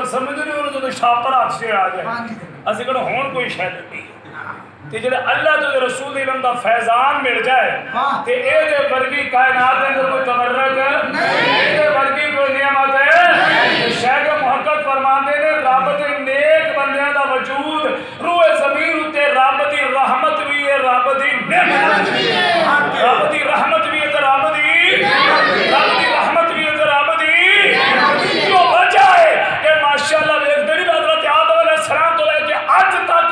समझ नहीं जो छापर हाथ से आ जाए असं कहो हूँ कोई शायद नहीं ते जो अल्लाह तो रसूल इलम का फैजान मिल जाए ते ए वर्गी कायनात के अंदर कोई तबर्रक नहीं वर्गी कोई नियामत है शायद मुहक्कक फरमाते ने रब दे नेक बंदियां दा वजूद रूह ज़मीन उते रब दी रहमत भी है रब दी नेमत भी है रब दी रहमत भी है ते रब दी रहमत भी है ते रब दी जो वजह है कि माशाअल्लाह देखते नहीं हज़रत आदम अलैहिस्सलाम तो लेके आज तक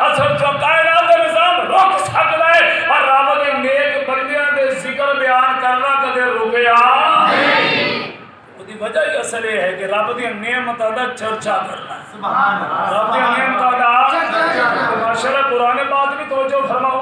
असल जो कायनात का निजाम रुक सकता है और रब दे नेक बंदियां दे जिक्र बयान करना कदे रुकया वजह ही असल है कि रब दी नेमत दा चर्चा करना सुभान अल्लाह रब दी नेमत दा माशाअल्लाह कुरान पाक भी तवज्जो फरमाओ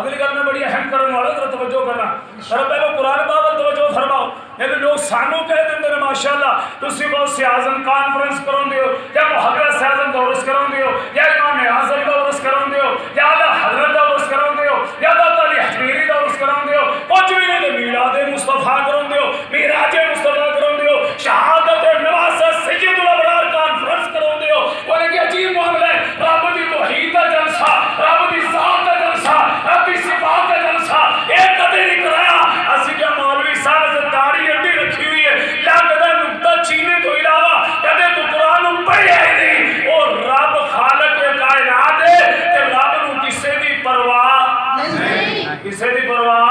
अगली गल में बड़ी अहम करने वाला जरा तवज्जो करना जरा पहले कुरान पाक तवज्जो फरमाओ ये लोग सानू कह देंगे ने माशाअल्लाह तुसी बहुत से आज़म कॉन्फ्रेंस करांदे हो या मुहर्रस से आज़म दौरस करांदे हो या इमाम आज़म दौरस करांदे हो या आला हजरत दौरस करांदे हो या दाता अली हजवीरी दौरस करांदे हो कुछ भी नहीं मीलाद मुस्तफा करांदे हो मिराज मुस्तफा करांदे हो शहादत नवाज सैयदुल अबरार कॉन्फ्रेंस करांदे हो और एक अजीब मामला है रब दी तौहीद दा जलसा रब दी जात दा जलसा रब दी सिफात दा जलसा एक कदे नहीं कराया असि क्या मौलवी साहब से दाढ़ी अड्डी रखी हुई है लगदा नुक्ता चीने तो इलावा कदे तो कुरान पढ़िया ही नहीं और रब खालिक कायनात है ते रब नु किसे दी परवाह नहीं किसे दी परवाह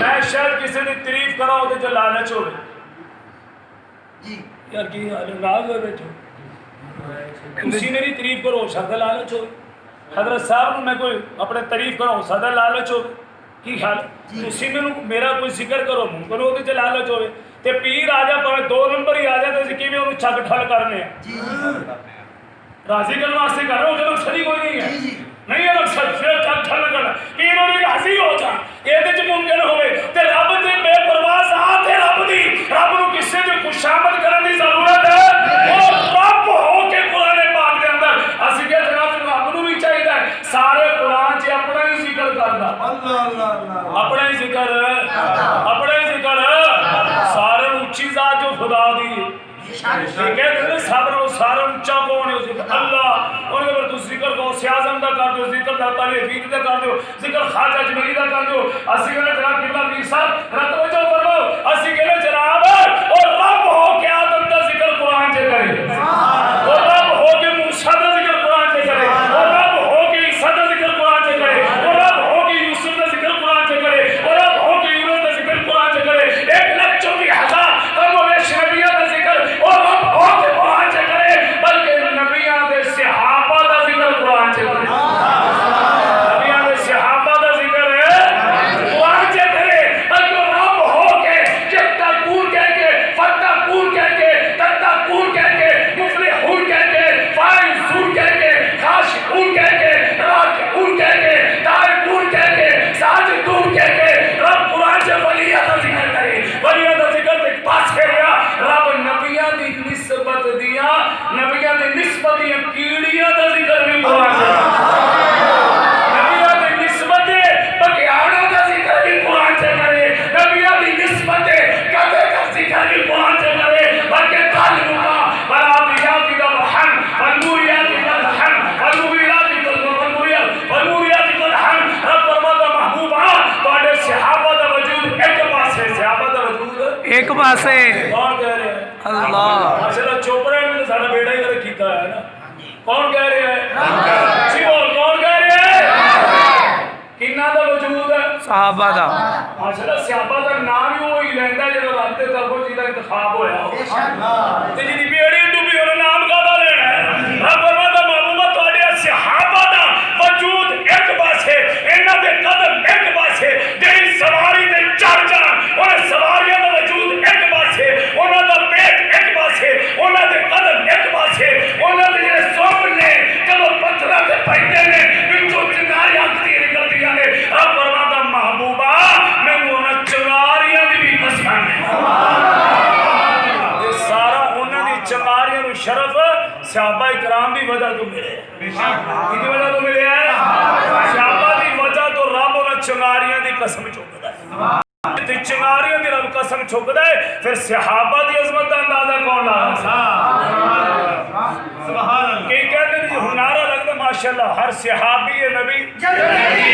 मैं शायद किसे दी तारीफ करा ओदे च लालच होवे जी यार की नाज दे विच तुसी मेरी तारीफ करो शायद लालच हो हजरत साहब नु मैं कोई अपने तारीफ करो सदा लालच हो की हाल तुसी मेनू मेरा कोई जिक्र करो मुमकिन ओदे च लालच होवे ते पीर आ जा पर दो नंबर ही आ जा ते किवें ओनू छक ठल करने जी राजी करने वास्ते कर रहे हो जब सही कोई नहीं है नहीं है मकसद सिर्फ छक ठल करना पीर ओदी राजी हो जा एदे च मुमकिन होवे ते रब दे बेपरवाह जात है रब दी रब नु किसे दे खुशामद करने दी जरूरत है और रब हो के कुरान पाक दे अंदर असि के जनाब रब नु भी चाहिए सारे कुरान च अपना ही जिक्र करदा अल्लाह अल्लाह अल्लाह अपना ही जिक्र सारे ऊंची जात जो खुदा दी ठीक है ना सब नो सारा ऊंचा कौन है उसे अल्लाह और अगर तू जिक्र को आज़म दा कर दो जिक्र दाता अली हजवीरी दा कर दो जिक्र ख्वाजा अजमेरी दा कर दो असि कहना जनाब किबला पीर साहब तवज्जो फरमाओ असि कहना जनाब और रब हो के आदम दा जिक्र कुरान से करे और रब हो के मूसा दा जिक्र कुरान से करे और रब हो के ईसा दा जिक्र कुरान से करे और रब हो के यूसुफ दा जिक्र कुरान से करे और रब हो के यूनुस दा जिक्र कुरान से करे 1,24,000 कमोवेश नबियों दा जिक्र और रब हो के कुरान से करे बल्कि नबियों दे सहाबा दा जिक्र कुरान से करे नबियों दे सहाबा दा जिक्र कुरान से करे बल्कि रब हो के जत्ताकूर कह के फत्ताकूर कह के तत्ताकूर कह के मुफलिहून कह के फाइजून कह के खाशिऊन कह के राकिऊन कह के ताइबून कह के साजिदून कह के रब कुरान से वलिया दा जिक्र करे वलिया दा जिक्र एक पास है रब नबियां दी निस्बत दिया नबियां दी निस्बत दिया कीड़ियां दा जिक्र भी कुरान से नबियां दी निस्बत बगियाना दा जिक्र भी कुरान से करे नबियां दी निस्बत कदे का जिक्र भी कुरान से करे बल्कि ताल्लुका बलादियात दा बहन वनूरियात दा बहन वनूरियात दा वनूरियात दा बहन रब फरमाता महबूबा तोड़े सहाबा दा वजूद एक पासे सहाबा दा वजूद एक पासे कौन कह रहे हैं अल्लाह माशाल्लाह चोपड़ा ने साडा बेड़ा ही कर कीता है ना कौन कह रहे हैं जी बोल कौन कह रहे हैं किन्ना दा वजूद है सहाबा दा माशाल्लाह सहाबा दा नाम ही वो ही लेंदा जो रब दे तरफों जिहदा इंतखाब होया ते जिहदी बेड़ी डूबी ओदा नाम कादा लेना है रब फरमाता महबूबा तोड़े सहाबा दा वजूद एक पासे इन्हां दे कदम एक पासे जेड़ी सवारी ते चढ़ जाण ओने सवारियां दा वजूद एक पासे ओना दा पेट एक पासे ओना दे कदम एक पासे ओना दे जेड़े सुख ने जदों पत्थरां ते पैंदे ने विचों चिंगारियां निकलदियां ने रब फरमाता महबूबा मैनूं ओना चिंगारियां दी भी कसम है ये सारा ओना दी चिंगारियां नूं शरफ सहाबा इकराम दी वजह तो मिले किहदी वजह तो मिले है सहाबा दी वजह तो रब ओना चिंगारियां दी कसम चुकदा है ते चिंगारियों दी रब कसम चुकदा है फिर सहाबा दी अजमत दा अंदाजा कौन ला सुभान अल्लाह के कहते ने हुनारा लगदा माशाअल्लाह हर सहाबी है नबी जन्नती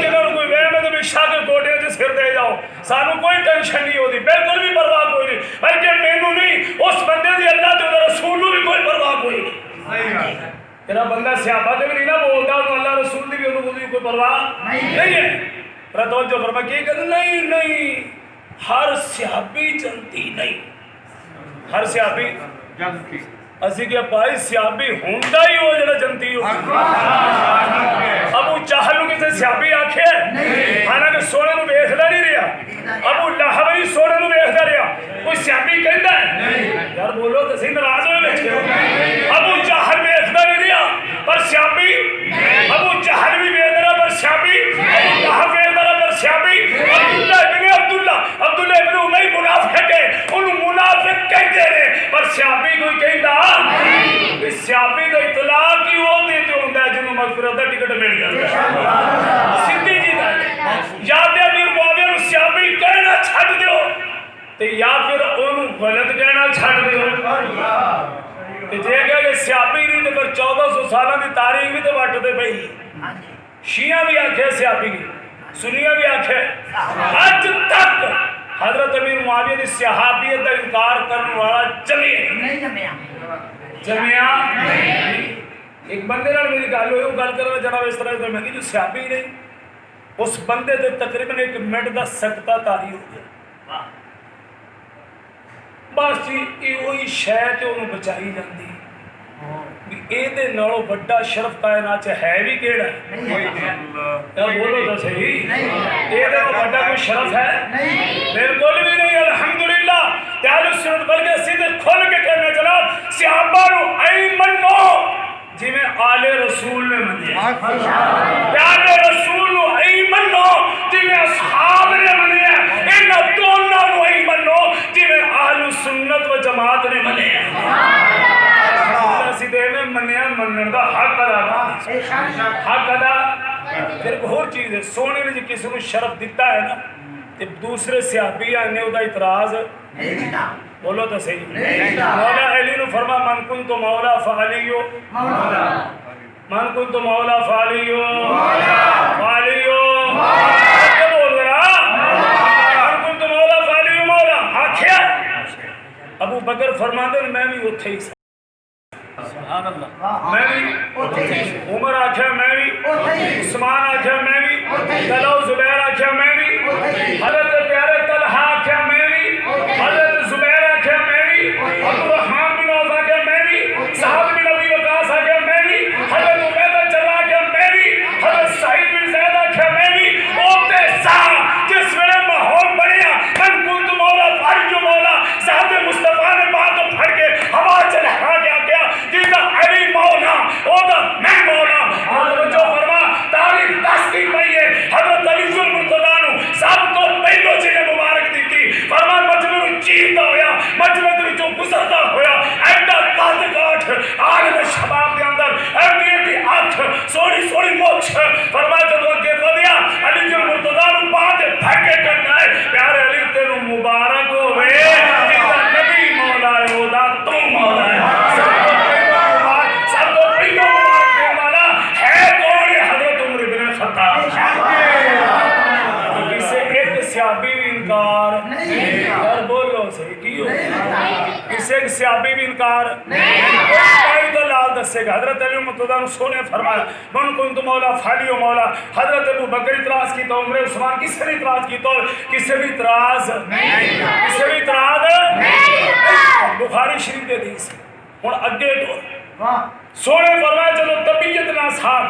जिन्होंने कोई वहम है तो विशा के कोटे च सिर दे जाओ सानू कोई टेंशन नहीं होती बिल्कुल भी परवाह कोई नहीं बल्कि मैनू नहीं उस बंदे दी अल्लाह ते रसूल नू भी कोई परवाह कोई नहीं सही बात तेरा बंदा सहाबा ते भी नहीं ना बोलदा अल्लाह रसूल दी भी उन्हें कोई परवाह नहीं है पर तो जो फरमा के कहते नहीं हर सहाबी जनती नहीं हर सहाबी जनती असि के भाई सहाबी होंदा ही हो जड़ा जनती हो अबू जहल किसे सहाबी आखे हालांकि सोने नु देखदा नहीं रहा अबू लहब ही सोने नु देखदा रहा कोई सहाबी कहंदा है यार बोलो तो सही नाराज होए बैठे हो अबू जहल देखदा नहीं रहा पर सहाबी अबू जहल भी देखदा रहा पर सहाबी अबू लहब देखदा रहा पर सहाबी अब्दुल्ला इब्न उमई मुनाफिक है उन मुनाफिक कहते ने पर सहाबी कोई कहंदा नहीं सहाबी दा इतलाक ही होते तो हुंदा जिन्हों मगफिरत दा टिकट मिल जांदा सीधी जी गल याद है अमीर मुआविया नु सहाबी कहना छड्ड दियो ते या फिर ओनू गलत कहना छड्ड दियो ते जे कहे सहाबी नहीं ते फिर 1400 सालां दी तारीख भी ते वटदे पई शिया भी आखे सहाबी सुनिया भी आखे आज तक हजरत अमीर मुआविया की सहाबियत का इनकार करने वाला जमिया एक बंदे नाल मेरी गल हुई गल करना जनाब इस तरह मैं जो सहाबी नहीं उस बंदे से तकरीबन 1 मिनट का सकता तारी हो गया बस जी यो ही शह ते उन्होंने बचाई जाती ਇਹਦੇ ਨਾਲੋਂ ਵੱਡਾ ਸ਼ਰਫ ਕਾਇਨਾਤ ਚ ਹੈ ਵੀ ਕਿਹੜਾ ਤਾਂ ਬੋਲੋ ਤਾਂ ਸਹੀ ਇਹਦੇ ਨਾਲੋਂ ਵੱਡਾ ਕੋਈ ਸ਼ਰਫ ਹੈ ਨਹੀਂ ਬਿਲਕੁਲ ਵੀ ਨਹੀਂ ਅਲਹਮਦੁਲਿल्लाह ਤੇ ਆਲੂ ਸੁਨਨਤ ਬਲਕਿ ਸਿੱਧੇ ਖੁੱਲ ਕੇ ਕਹਿਣਾ ਜਨਾਬ ਸਹਾਬਾ ਨੂੰ ਐ ਮੰਨੋ ਜਿਵੇਂ ਆਲੇ ਰਸੂਲ ਨੇ ਮੰਨਿਆ ਪਿਆਰੇ ਰਸੂਲ ਨੂੰ ਐ ਮੰਨੋ ਜਿਵੇਂ ਅਸਹਾਬ ਨੇ ਮੰਨਿਆ ਇਹਨਾਂ ਦੋਨਾਂ ਨੂੰ ਐ ਮੰਨੋ ਜਿਵੇਂ ਆਲੂ ਸੁਨਨਤ व जमात ने ਮੰਨਿਆ में मनिया मनन का हक अदा हक अदा फिर एक होर चीज है सोने ने जो किसी को शरफ दिता है ना ते दूसरे सहाबी ने उदा इतराज बोलो तो सही मौला अली ने फरमा मन कुन तो मौला फालियो मन कुन तो मौला फालियो फालियो क्या बोल रहा मन कुन तो मौला फालियो मौला आखिया अबू बकर फरमाते मैं भी उठे ही मैं भी उमर आख्या मैं भी उस्मान आख्या मैं भी तलौ जुबैर आख्या मैं भी हजरत प्यारे तलहा आख्या मैं भी हजरत जुबैर आख्या मैं भी अब्दुर्रहमान बिन औफ आख्या मैं भी साहब बिन अबी वकास आख्या मैं भी हजरत उबैदा जर्राह आख्या मैं भी हजरत सईद बिन ज़ैद आख्या मैं भी ओ ते सा जिस वेले माहौल बनया मन कुंत मौला फारिजो मौला साहब मुस्तफा ने बात फड़ के हवा च लहरा के आख्या जिसका अली मौला ओदा मैं मौला और जो फरमा तारीख दसती पई है हजरत अली जुल मुर्तजा नु सब तो पहलो जिने मुबारक दी थी फरमा मजनू चीरदा होया मजनू विचों गुजरदा होया एडा कद काठ आलम शबाब दे अंदर एडी दी अख सोनी सोनी मोछ फरमा जदों अगे वधिया अली जुल मुर्तजा नु बात फेंके करना है प्यारे अली तेनु मुबारक होवे जिसका नबी मौला है ओदा तू मौला है सहाबी भी इनकार और बोलो सही क्यों किसे सहाबी भी इनकार कोई तो लाल दसेगा हजरत अली मुर्तजा ने सोने फरमाया मन कुंत मौला फालियो मौला हजरत अबू बकर इतराज की तो उमर उस्मान किसे भी इतराज की तो किसे भी इतराज बुखारी शरीफ दे हदीस हुन अगे तो सोने फरमाया चलो तबीयत ना साथ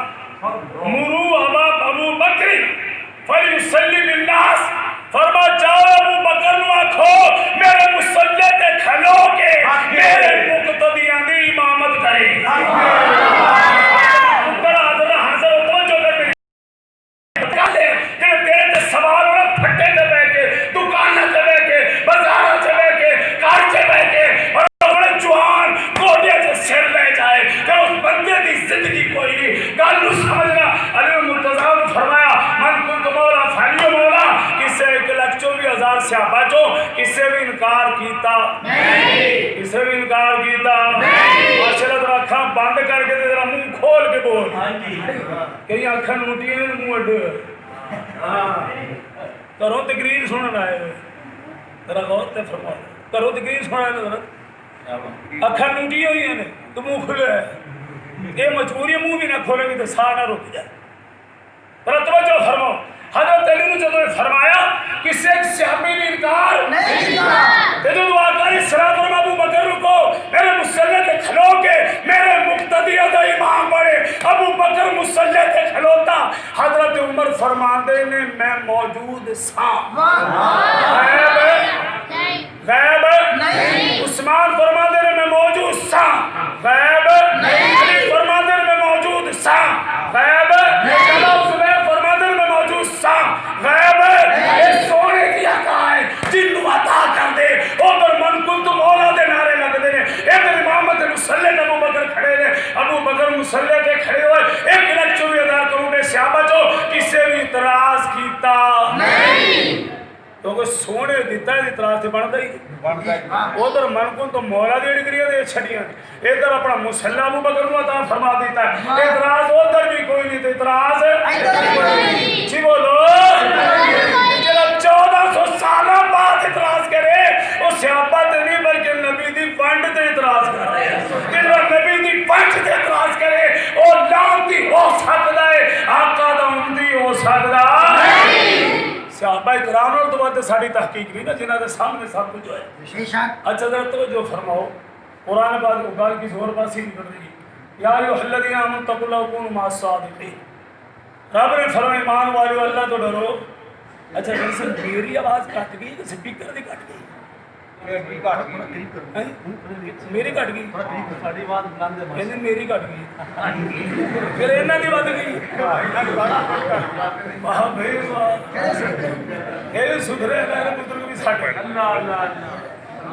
मुरू अबू बकर फलियुसल्ली बिन्नास फरमा जाओ अबू बकर नु आखो मेरे मुसल्ले ते खलो के मेरे मुक्तदियां दी इमामत करे बड़ा हाजिर हो जो कर मेरी तेरे ते सवाल होना फट्टे ते बैठ के दुकान ते बैठ के बाजार ते बैठ के कार ते बैठ के और बड़े जवान कोटिया से सिर ले जाए कि उस बंदे की जिंदगी कोई नहीं गल नु समझना अली मुर्तजा ने फरमाया मन कुंत मौला फालियो मौला किसे किया किसे भी इनकार किया माशाअल्लाह तो अखा बंद करके तेरा मुंह खोल के बोल कई अखा नूटियां मुंह अड्डे घरों तकरीर सुनने आए तेरा गौर ते फरमा घरों तकरीर सुना अखा नूटी हुई ने तो मुंह खुले ये मजबूरी मुंह भी ना खोलेगी तो साह ना रुक जाए पर तवज्जो फरमाओ हजरत अली ने जब फरमाया कि शेख सहाबी ने इनकार नहीं किया तो दुआ करी सलाम फरमा अबू बकर को मेरे मुसल्ले पे खलो के मेरे मुक्तदी अदा इमाम बने अबू बकर मुसल्ले पे खलोता हजरत उमर फरमाते ने मैं मौजूद था गैब नहीं उस्मान फरमाते ने मैं मौजूद था गैब नहीं अली फरमाते ने मैं मौजूद था गैब नहीं जुबैर फरमाते ने मैं मौजूद था गैब ये सोने की अता है जिन्नू अता कर दे उधर मन कुल तो मौला दे नारे लगदे ने इधर इमाम ते मुसल्ले ते अबू बकर खड़े ने अबू बकर मुसल्ले ते खड़े हुए 1,24,000 करोड़ सहाबा जो किसी भी इतराज कीता नहीं क्योंकि सोने दिता इतराज से बनता ही उधर मन को तो मौला दी डिग्रियां दे छड़ियां इधर अपना मुसल्ला अबू बकर को अता फरमा देता है इतराज उधर भी कोई नहीं तो इतराज जी बोलो जरा 1400 साल बाद इतराज करे वो सहाबा ते नहीं बल्कि नबी दी वंड ते इतराज कर रहे हैं जिन्ना नबी दी वंड ते इतराज करे वो लानती हो सकता है आका दा उम्मती हो सकता नहीं सहाबा इकराम और तो बात साड़ी तहकीक नहीं ना जिन्हां दे सामने सब कुछ है अच्छा जरा तवज्जो फरमाओ कुरान पाक को गाल की जोर पासी निकल रही या अय्युहल्लज़ीना आमनू तक़ुल्लाह व कूनू मअस सादिक़ीन रब ने फरमाया ईमान वालों अल्लाह तो डरो अच्छा वैसे मेरी आवाज कट गई तो स्पीकर दी कट गई मेरी कट गई साडी आवाज बुलंद है इन्हें मेरी कट गई फिर इन्हां दी वध गई वाह भाई वाह ये सुधरे मेरे पुत्र भी साडे अल्लाह अल्लाह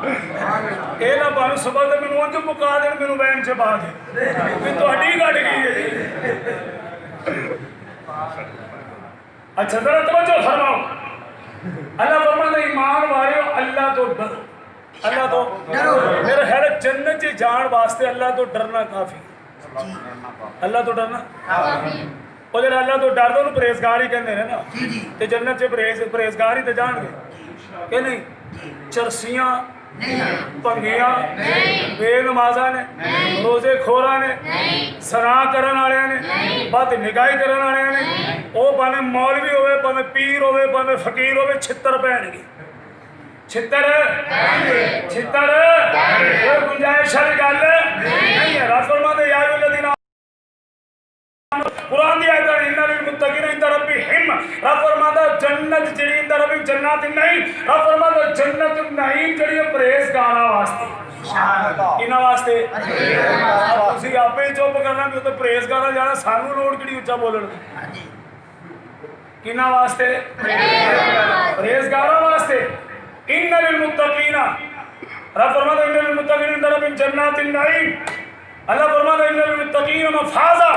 ਇਹ ਨਾ ਬਾਨੂੰ ਸਬਾ ਤੇ ਮੈਨੂੰ ਉਂਝ ਮੁਕਾ ਦੇਣ ਮੈਨੂੰ ਵੈਨ ਚ ਪਾ ਦੇ ਵੀ ਤੁਹਾਡੀ ਘਟ ਗਈ ਹੈ ਜੀ अच्छा जरा तवज्जो फरमाओ अल्लाह फरमाता है ईमान वाले अल्लाह तो डरो अल्लाह तो डरो मेरे ख्याल जन्नत च जान वास्ते अल्लाह तो डरना काफी अल्लाह तो डरना काफी ਉਹ ਜਿਹੜਾ ਅੱਲਾਹ ਤੋਂ ਡਰਦਾ ਉਹਨੂੰ ਪਰਹੇਜ਼ਗਾਰ ਹੀ ਕਹਿੰਦੇ ਨੇ ਨਾ ਤੇ ਜੰਨਤ 'ਚ ਪਰਹੇਜ਼ਗਾਰ ਹੀ ਤੇ ਜਾਣਗੇ ਕਿ ਨਹੀਂ ਚਰਸੀਆਂ ਭੰਗੀਆਂ ਬੇਨਮਾਜ਼ਾਂ ਨੇ ਰੋਜ਼ੇ ਖੋਰਾਂ ਨੇ ਸਨਾ ਕਰਨ ਵਾਲਿਆਂ ਨੇ ਬਦ ਨਿਗਾਹੀ ਕਰਨ ਵਾਲਿਆਂ ਨੇ ਉਹ ਭਾਵੇਂ ਮੌਲਵੀ ਹੋਵੇ ਭਾਵੇਂ ਪੀਰ ਹੋਵੇ ਭਾਵੇਂ ਫਕੀਰ ਹੋਵੇ ਛਿੱਤਰ ਪੈਣਗੇ ਛਿੱਤਰ ਛਿੱਤਰ ਕੋਈ ਗੁੰਜਾਇਸ਼ ਵਾਲੀ ਗੱਲ ਨਹੀਂ ਹੈ ਰੱਬ ਫਰਮਾਉਂਦੇ ਯਾ ਅਯੁਹੱਲਜ਼ੀਨਾ कुरान दी आयत इन्ना लिल मुत्तकीन इंद रब्बिहिम रब फरमाता जन्नत जड़ी इंद रब्बी जन्नत नहीं रब फरमाता जन्नत नहीं जड़ी परहेजगारां वास्ते किना वास्ते तुसी आपे चुप करना कि तो परहेजगारां जाना सानू लोड़ किहड़ी उच्चा बोलण दी किना वास्ते परहेजगारां वास्ते इन्ना लिल मुत्तकीन रब फरमाता इन्ना लिल मुत्तकीन इंद रब्बी जन्नत नहीं अल्लाह फरमाता इन्ना लिल मुत्तकीन मफाजा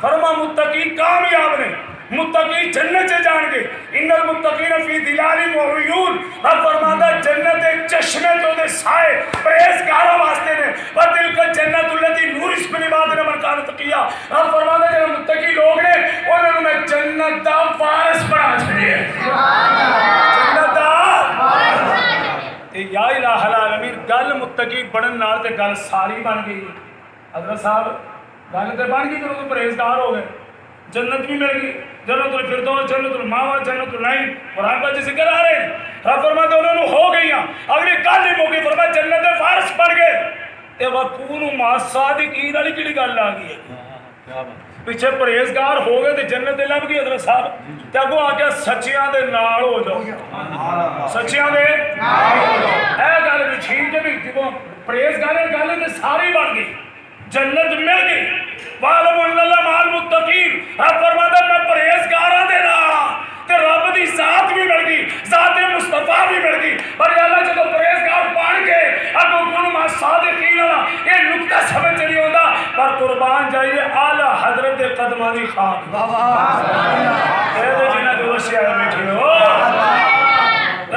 फरमा मुत्तकी कामयाब ने मुत्तकी जन्नत से जाएंगे इन्नल मुत्तकीन फी दिलालिन व उयून रब फरमाता जन्नत एक चश्मे तो दे साए परहेजगारां वास्ते ने व तिलकल जन्नतुल्लती नूरिस बिन इबादिना मन कान तकिया रब फरमाता जे मुत्तकी लोग ने उन्होंने मैं जन्नत दा वारिस बना छड़िया सुभान अल्लाह जन्नत दा वारिस बना छड़िया या इलाहल आलमीन गल मुत्तकी बनन नाल ते गल सारी बन गई हजरत साहब गल तो बन गई तो परहेजगार हो गए जन्नत भी मिल गई जन्नतुल फिरदौस जन्नतुल मावा जन्नतुल नईम कुरान का जिक्र आ रहे हैं रब फरमाते उन्होंने हो गई अगली गल ही मौके फरमाया जन्नत दे वारिस बन गए ते वकूनु मअस सादिकीन वाली किहड़ी गल आ गई है पिछे परहेजगार हो गए तो जन्नत लभ गई हजरत साहब ते अगों आ गया सच्चियां दे नाल हो जाओ सच्चियां दे नाल हो जाओ ए गल भी ठीक है भी जो परहेजगार गल ते सारी बन गई जन्नत मिल गई वालम अल्लाह माल मुत्तकीन रब फरमाता मैं परहेजगारां दे नाल ते रब दी जात भी मिल गई जात मुस्तफा भी मिल गई पर अल्लाह जब परहेजगार बन के अब गुण मा सादिकीन वाला ये नुक्ता समझ नहीं होता पर कुर्बान जाइए आला हजरत दे कदमां दी खाक वाह वाह ए दे जिन्ना दोस्त आए बैठे हो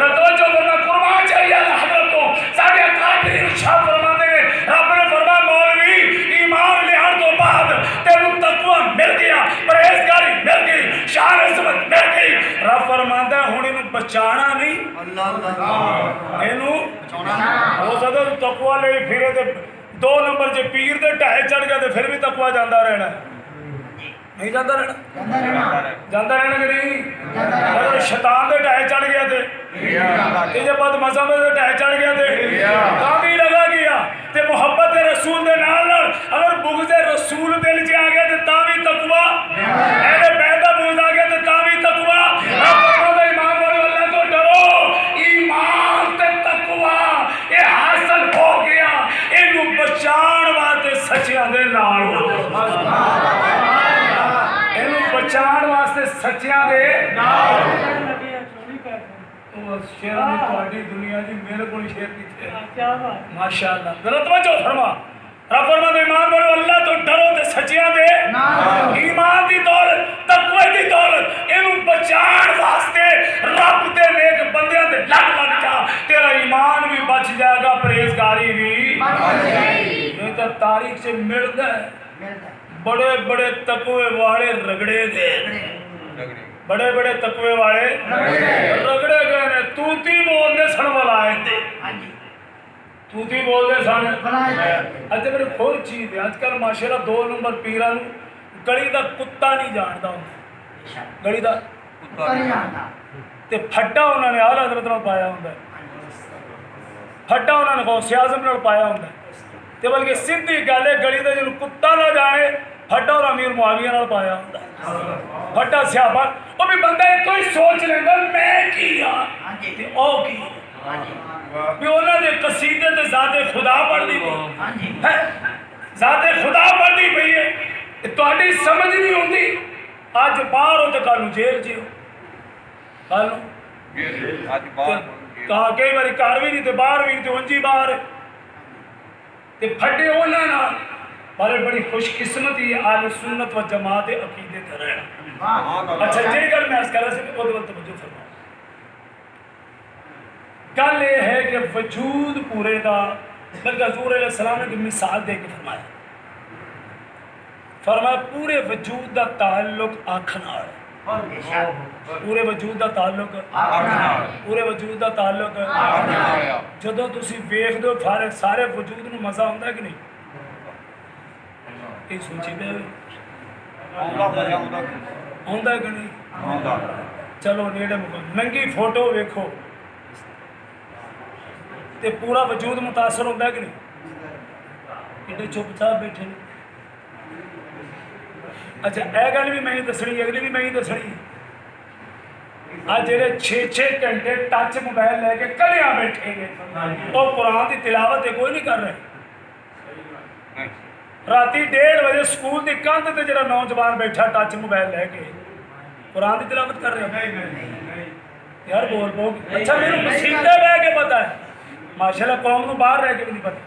रतो जो मैं कुर्बान जाइए हजरत को बचाना नहीं इनू हो सकता तकवा ले फिरे ते 2 नंबर च पीर दे ढाए चढ़ गया तो फिर भी तकवा जाता रहना नहीं जाता रहना जाता रहना कि नहीं अगर शैतान दे ढाए चढ़ गया थे जे बद मजहब दे ढाए चढ़ गया थे भी लगा गया ते मुहब्बत रसूल दे नाल अगर बुग़्ज़ रसूल दिल च आ गया तो भी तकवा अहले बैत दा बुग़्ज़ आ गया तो भी तकवा ईमान वाले अल्लाह तो डरो ईमान ते तकवा ये हासिल हो गया इनू बचाण वास्ते सच्चियां दे नाल इनू बचाण वास्ते सच्चियां दे नाल शेर ने तुम्हारी दुनिया जी मेरे को शेर किथे क्या बात माशाअल्लाह जरा तवज्जो फरमा रब फरमाते ईमान वालो अल्लाह तो डरो ते सच्चियां दे ईमान दी दौलत तकवे दी दौलत इनू बचाण वास्ते रब दे नेक बंदियां दे लग लग जा तेरा ईमान भी बच जाएगा परहेजगारी भी नहीं तो तारीख से मिलता है बड़े बड़े तकवे वाले रगड़े गए बड़े बड़े तकवे वाले रगड़े गए ने तूती बोलते सन वलायत तूती बोलते सन अच्छा मेरी खोज चीज है अजकल माशाल्लाह 2 नंबर पीरां नूं गली दा कुत्ता नहीं जानदा हुंदा गली दा कुत्ता नहीं जानदा ते फड्डा उन्होंने आला हज़रत नाल पाया हुंदा फड्डा उन्होंने गौसे आज़म नाल पाया हुंदा ते बल्कि सीधी गल है गली दा जिन्हों कुत्ता ना जाने फड्डा और अमीर मुआविया नाल पाया हुंदा फड्डा स्यापा वो भी बंदा एक ही सोच लेंदा मैं की हां ते ओ की भी उन्हां दे कसीदे ते ज़ाते खुदा पढ़दी पई है ज़ाते खुदा पढ़दी पई है तुहाडी समझ नहीं आउंदी अज बाहर हो ते कल नूं जेल च हो कल नूं अज बाहर कहा कई बारी घर भी नहीं ते बाहर भी नहीं ते उंजी बाहर ते फड्डे उन्हां नाल पर बड़ी खुशकिस्मती आले सुन्नत व जमात अकीदे ते रहना अच्छा जी गल मैं अर्ज कर रहा सी ओदे वल तवज्जो फरमाओ गल ये है कि वजूद पूरे दा बल्कि हज़ूर अलैहिस्सलाम ने मिसाल दे के फरमाया पूरे वजूद दा ताल्लुक आँख नाल पूरे वजूद दा ताल्लुक पूरे वजूद दा ताल्लुक जदों तुसीं वेखदे हो सारे वजूद नूं मज़ा आउंदा कि नहीं ये सोची पे आउंदा कि नहीं चलो नेड़े मुको नंगी फोटो वेखो ते पूरा वजूद मुतासर होता कि नहीं इन्हें चुपचाप बैठे अच्छा यह गल भी मैं ही दसनी अगली भी मैं ही दसनी आज जेडे 6-6 घंटे टच मोबाइल लैके कलिया बैठे गए और कुरान की तिलावत कोई नहीं कर रहे राती 1:30 बजे स्कूल की कंध से जो नौजवान बैठा टच मोबाइल लैके कुरान की तिलावत कर रहे यार बोल बोल अच्छा मेरे मसीते बह के पता है माशाल्लाह कौम नूं बाहर रह के भी नहीं पता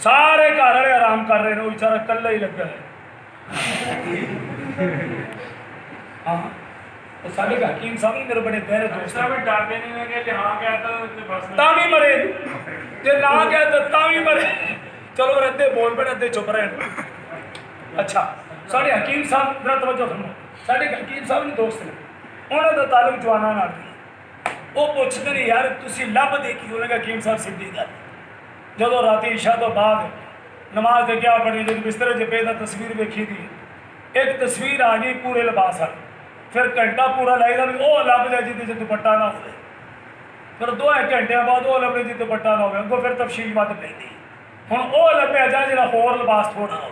सारे घर वाले आराम कर रहे हैं बेचारा कल्ला ही लगा है हाँ साढ़े हकीम साहब भी मेरे बड़े गहरे दोस्त हैं डरते नहीं है कि हाँ कहता ता भी मरे जे ना कहता ता भी मरे चलो अद्धे बोल पे अद्धे चुप रहे अच्छा साढ़े हकीम साहब मेरा तवज्जो फरमाओ साढ़े हकीम साहब ने दोस्त ने उन्होंने तो ताल्लुक जवाना नाल वो पुछते नहीं यार तुसी लभदे की उन्होंने हकीम साहब सीधी गल जो राती इशा तो बाद नमाज दे क्या पढ़ी जो बिस्तरे च पे तस्वीर वेखी थी एक तस्वीर आ गई पूरे लिबास वाली फिर घंटा पूरा लगेगा भी वह लभ जाए जिद दुपट्टा ना हो फिर 2 घंटे बाद वह लभे जी दुपट्टा ना हो अगों फिर तफसील वध पैंदी हुण वह लभ्या जाए जो होर लिबास थोड़ा हो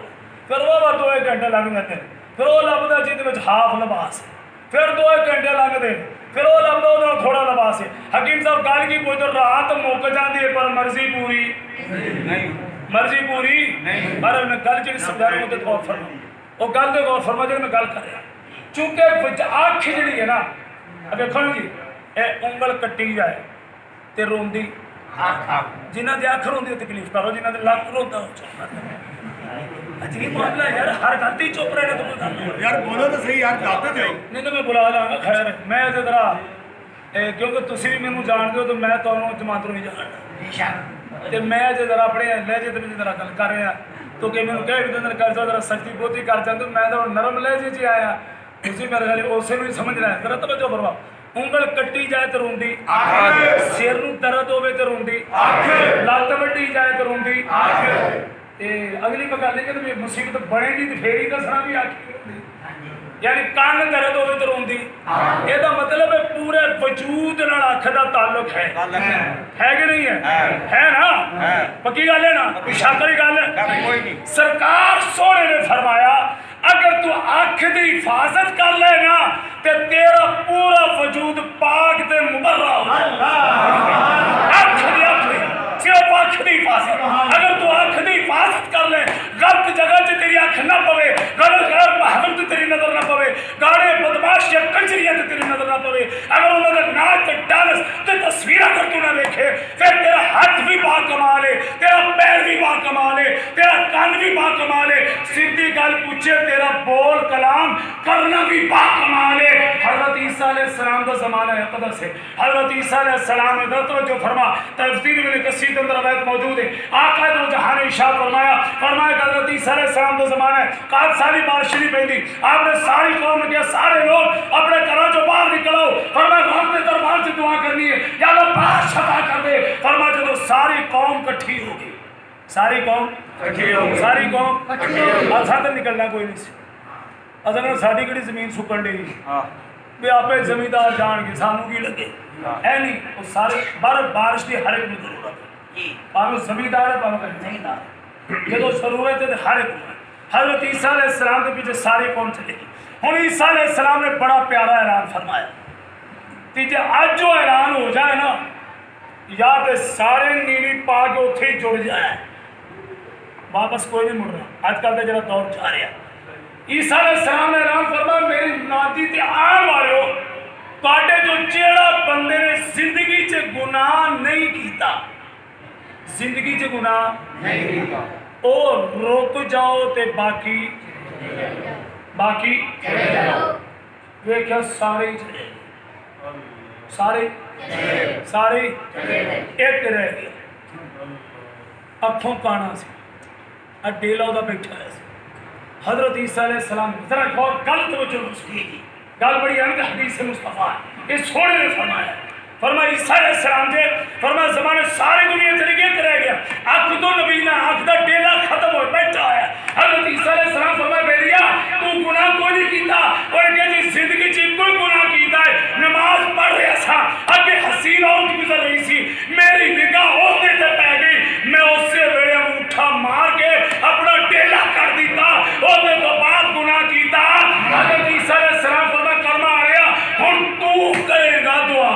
फिर वह 2 घंटे लग जाते फिर वह लभदा जिद हाफ लिबास फिर 2 घंटे लगते फिर वह लभदा वो थोड़ा लिबास है हकीम साहब गल की पुछदे रात मुक जाती है पर मर्जी पूरी नहीं मर्जी पूरी नहीं पर मैं गल जी समझा रहा हूँ गौर फरमा वो गल तो गौर फरमा जो मैं गल कर रहा चूंकि अख जी है ना देखो जी ये उंगल कट्टी जाए तो रोंदी जिन्हों की अख रोंदी तकलीफ करो जिन्हों के लक रोंदा अजीब मामला है यार हर गलती चुप रहे तो कोई यार बोलो तो सही यार नहीं तो मैं बुला लाँगा खैर मैं इस तरह क्योंकि तुम भी मैनू जानते हो तो मैं तुम्हें जमातों भी जानना तो मैं जो जरा अपने लहजे से जरा गल कर रहा क्योंकि मैंने कह भी कर जरा सख्ती बहुती कर जाते मैं तो नरम लहजे च आया उसी मेरे ख्याल उसे भी समझ रहा है। जरा तवज्जो फरमाओ, ਉਂਗਲ ਕੱਟੀ ਜਾਏ ਤੇ ਰੋਂਦੀ, ਸਿਰ ਨੂੰ ਦਰਦ ਹੋਵੇ ਤੇ ਰੋਂਦੀ, ਲੱਤ ਵੱਢੀ ਜਾਏ ਤੇ ਰੋਂਦੀ। ਤੇ ਅਗਲੀ ਗੱਲ ਇਹ ਕਿ ਮੁਸੀਬਤ ਬਣੇਗੀ ਤੇ ਫੇਰ ਹੀ ਦੱਸਣਾ ਵੀ ਆਖੀ ਰੋਂਦੀ, यानी कान दर्द हो तो रोंदी। ਇਹਦਾ मतलब है पूरे वजूद नाल अख दा ताल्लुक है कि नहीं है ना? पक्की गल है ना, कोई शक वाली गल है? सरकार सोने ने फरमाया अगर तू अख दी हिफाजत कर ले ना ते तेरा पूरा वजूद पाक ते मुबर्रा हो जाएगा। सिर्फ अख दी हिफाजत, अगर तू अख दी हिफाजत कर ले, गलत जगह च तेरी अख ना पवे, गलत गैर महरम ते तेरी नजर ना पवे, गाड़े बदमाश या कंजरिया ते तेरी नजर ना पवे, अगर उन्होंने नाच ते डांस ते तस्वीर अगर तू ना देखे, फिर तेरा हाथ भी बा कमाल है, तेरा पैर भी बा कमाल है, तेरा कान भी बा कमाल है, सीधी गल पूछे तेरा बोल कलाम करना भी बा कमाल है। हजरत ईसा अलैहिस्सलाम का जमाना है कदस है। हजरत ईसा अलैहिस्सलाम ने जो फरमा तफसीर में कसीर के अंदर रवायत मौजूद है। आका दो जहां ने इरशाद फरमाया कि हजरत ईसा अलैहिस्सलाम का जमाना है, काल सारी बारिश नहीं पैंदी, आपने सारी कौम ने सारे लोग अपने घरों चो बाहर निकलो, फरमाया रब के दरबार से दुआ करनी है या अल्लाह बारिश अता कर दे। फरमाया जो सारी कौम इकट्ठी होगी, सारी कौम इकट्ठी होगी, सारी कौम असा तो निकलना कोई नहीं सी, असल साडी किहड़ी जमीन सुकण दी भी आपे जमींदार जान सानू की लगे है नहीं। वो सारे बारिश की हर एक को जरूरत है, भावें जमींदार है भावें जमींदार, जो जरूरत है हर एक। हजरत ईसा अलैहिस्सलाम के पीछे सारी कौम चलेगी। हुण ईसा अलैहिस्सलाम ने बड़ा प्यारा ऐलान फरमाया कि जे अज जो ऐलान हो जाए ना, या तो सारे नीवी पा के उत्थे ही जुड़ जाए, वापस कोई नहीं मुड़ रहा। अजकल का जरा दौर जा रहा, ईसा अलैहिस्सलाम ने ऐलान फरमाया मेरी नाती ते आने वाले हो, तुहाडे जो जेड़ा बंदे ने जिंदगी च गुनाह नहीं किया, जिंदगी च गुनाह नहीं किया, ओ रुक जाओ ते बाकी वेख्या सारे सारे एक रह गए। अखों काना से डेला उदा बैठा है। हजरत ईसा अलैहिस्सलाम जरा गौर गल तवज्जो सुनिए, गल बड़ी अहम हदीस मुस्तफा है। ये सोने ने फरमाया ईसा अलैहिस्सलाम जे फरमाया जमाने सारी दुनिया चली गई, रह गया अख तो नबी ना अख दा डेला खत्म हो बैठा है। हजरत ईसा अलैहिस्सलाम फरमाया बेलिया तू गुनाह कोई नहीं कीता, और कहती जिंदगी च कोई गुनाह कीता है, नमाज पढ़ रहा था, अगे हसीन औरत गुजर रही थी, मेरी निगाह उसदे ते पै गई, मैं उससे वेले अंगूठा मार के अपना डेला कर दिता, उसदे तो बाद गुनाह कीता। हजरत ईसा अलैहिस्सलाम फरमाया कर्मा आ गया, हुण तू करेगा दुआ।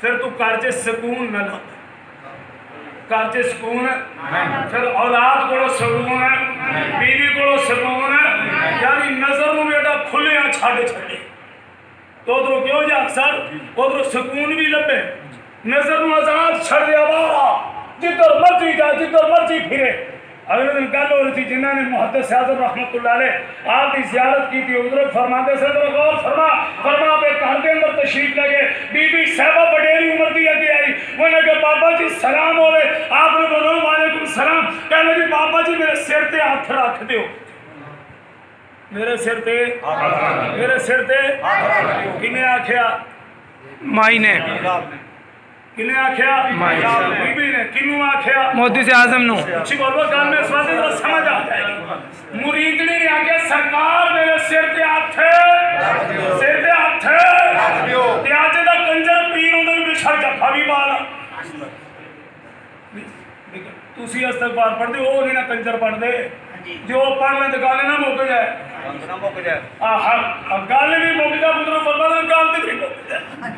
फिर तू घर च सुकून न लो, घर च सुकून, फिर औलाद को सुकून, बीवी को सुकून, यानी नजर में बेटा खुले छड़ छे तो उधरों क्यों जा अक्सर उधरों सुकून भी लभे, नजर में आजाद छड़ दिया बारा जिधर मर्जी जाए जिधर मर्जी फिरे। अगले दिन गल हो रही थी जिन्होंने मुहद्दिस आज़म रहमतुल्लाह अलैह आप की ज़ियारत की थी, उधर फरमाते से तो गौर फरमा पे घर के अंदर तशरीफ लगे, बीबी साहबा बडेरी उम्र की अगे आई, उन्होंने कहा बाबा जी सलाम होवे, आपने बोलो वालेकुम सलाम, कहने जी बाबा जी मेरे सिर ते हाथ रख दो, मेरे सिर ते किने आख्या माई ने, किने आख्या बीबी ने, किनू आख्या मोदी से आजम नो। अच्छी बोलो गल में समझ आ जाएगी। मुरीदनी ने आख्या सरकार मेरे सिर ते हाथ ते अज दा कंजर पीर उन्हें बिछड़ जफा भी मारा ਤੁਸੀਂ ਇਸਤਗਫਾਰ ਪੜ੍ਹਦੇ ਹੋ ਨਹੀਂ ਨਾ ਕੰਜਰ ਪੜ੍ਹਦੇ ਜੇ ਉਹ ਪੜ੍ਹ ਲੈਣ ਤੇ ਗੱਲ ਨਾ ਮੁੱਕ ਜਾਏ ਗੱਲ ਵੀ ਮੁੱਕ ਜਾ ਪੁੱਤਰੋ ਫਰਮਾਨ ਗੰਦ ਵੀ ਮੁੱਕ ਜਾਏ